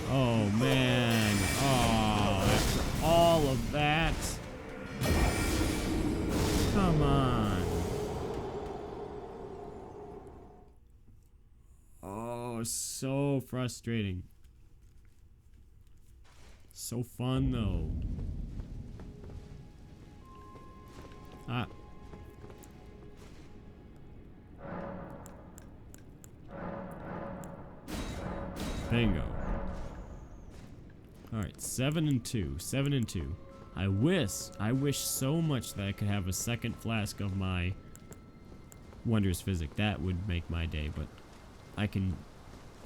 Oh man. Oh, after all of that. Come on. Oh, so frustrating. So fun though. Ah. Bingo. Alright, 7 and 2. 7 and 2. I wish so much that I could have a second flask of my Wondrous Physic. That would make my day, but I can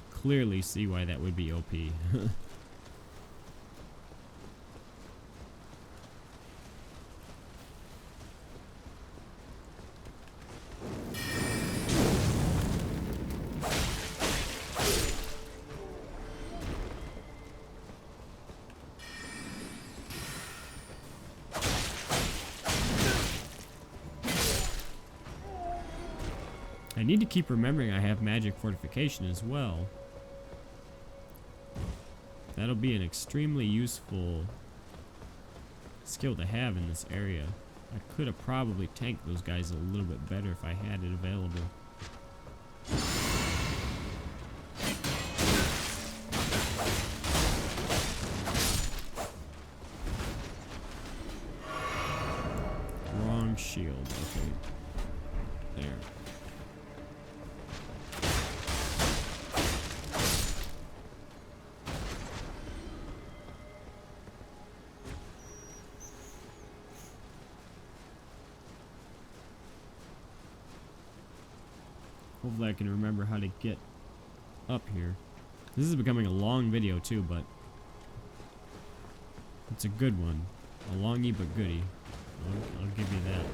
clearly see why that would be OP. I need to keep remembering I have magic fortification as well. That'll be an extremely useful skill to have in this area. I could have probably tanked those guys a little bit better if I had it available. Wrong shield. Okay. There. Hopefully I can remember how to get up here. This is becoming a long video too, but it's a good one. A longy but goodie. I'll give you that.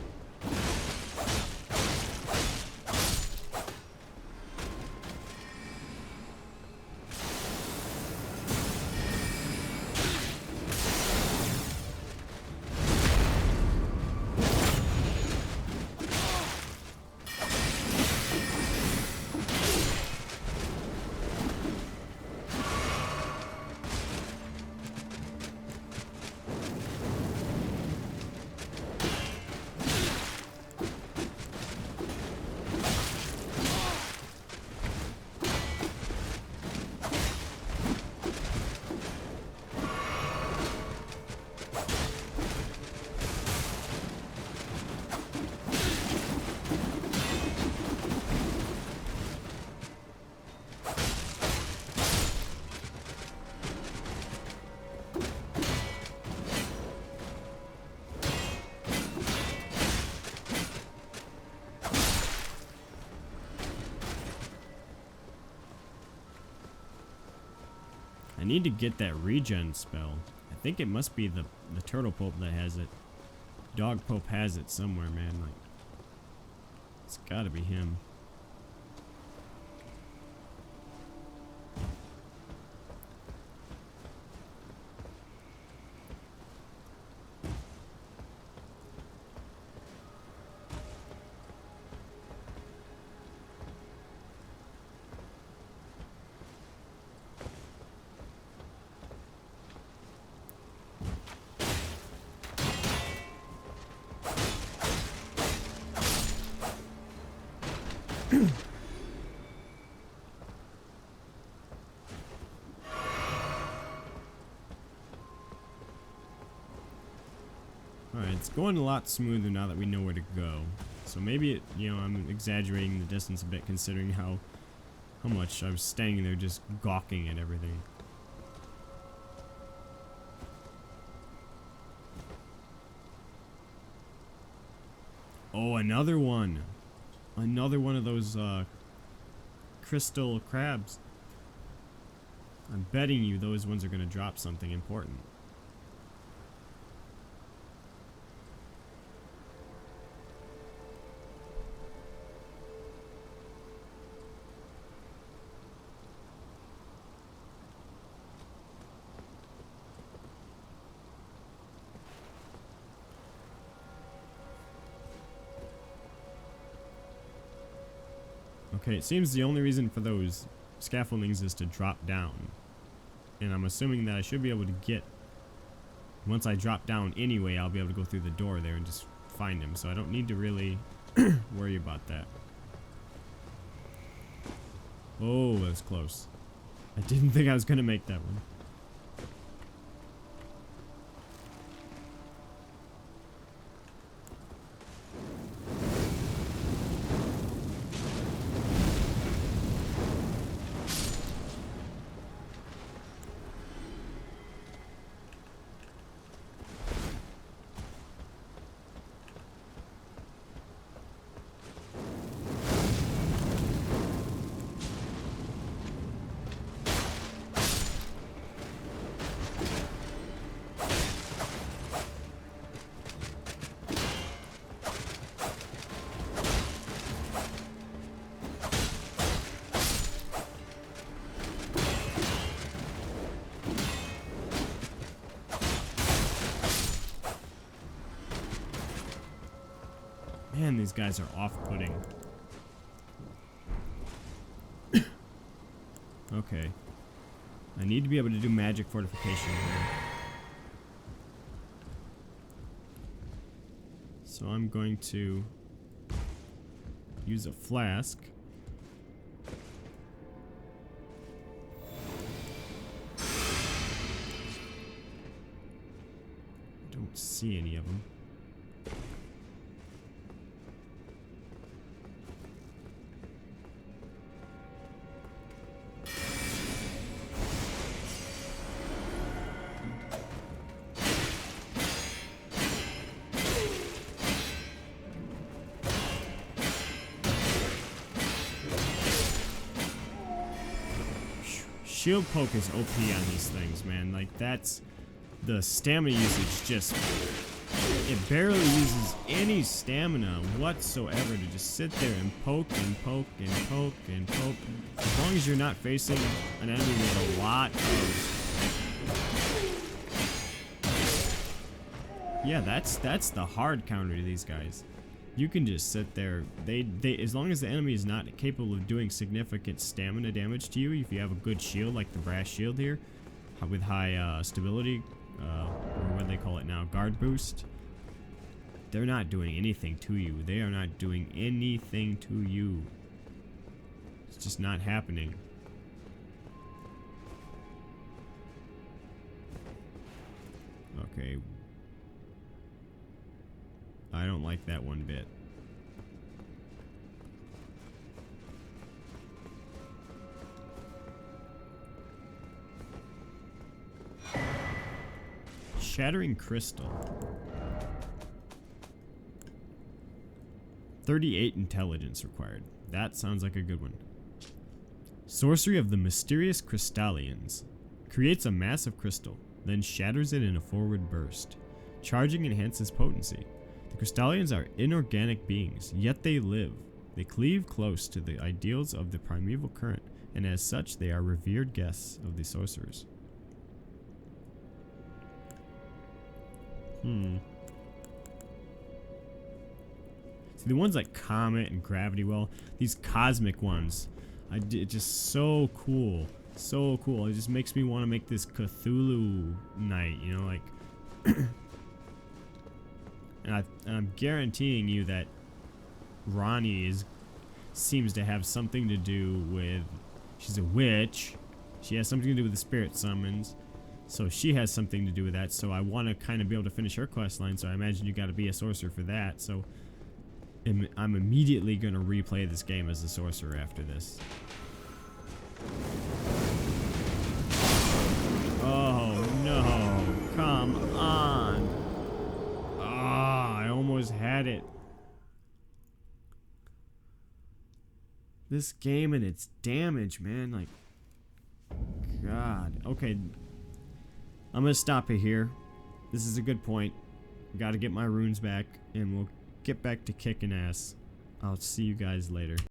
need to get that regen spell. I think it must be the turtle pope that has it. Dog pope has it somewhere, man. Like, it's gotta be him. Alright, it's going a lot smoother now that we know where to go. So maybe it, you know, I'm exaggerating the distance a bit considering how much I was standing there just gawking at everything. Oh, another one. Another one of those crystal crabs. I'm betting you those ones are going to drop something important. Okay, it seems the only reason for those scaffoldings is to drop down. And I'm assuming that I should be able to get... Once I drop down anyway, I'll be able to go through the door there and just find him. So I don't need to really worry about that. Oh, that's close. I didn't think I was going to make that one. Man, these guys are off-putting. Okay. I need to be able to do magic fortification here. So I'm going to use a flask. I don't see any of them. Shield poke is OP on these things, man. Like, that's the stamina usage. Just, it barely uses any stamina whatsoever to just sit there and poke and poke and poke and poke. As long as you're not facing an enemy with a lot of... Yeah, that's the hard counter to these guys. You can just sit there. They as long as the enemy is not capable of doing significant stamina damage to you, if you have a good shield like the brass shield here, with high stability, or what do they call it now, guard boost, they're not doing anything to you. They are not doing anything to you. It's just not happening. Okay. I don't like that one bit. Shattering Crystal. 38 intelligence required. That sounds like a good one. Sorcery of the Mysterious Crystallians. Creates a massive crystal, then shatters it in a forward burst. Charging enhances potency. The Crystallians are inorganic beings, yet they live. They cleave close to the ideals of the primeval current, and as such they are revered guests of the sorcerers. See, the ones like Comet and Gravity Well, these cosmic ones, just so cool. So cool. It just makes me want to make this Cthulhu night, you know, like... and I'm guaranteeing you that Ronnie seems to have something to do with... She's a witch. She has something to do with the spirit summons. So she has something to do with that. So I want to kind of be able to finish her quest line. So I imagine you got to be a sorcerer for that. So I'm immediately going to replay this game as a sorcerer after this. Oh no. Come on. Ah, I almost had it. This game and its damage, man. Like, God. Okay. I'm going to stop it here. This is a good point. Got to get my runes back, and we'll get back to kicking ass. I'll see you guys later.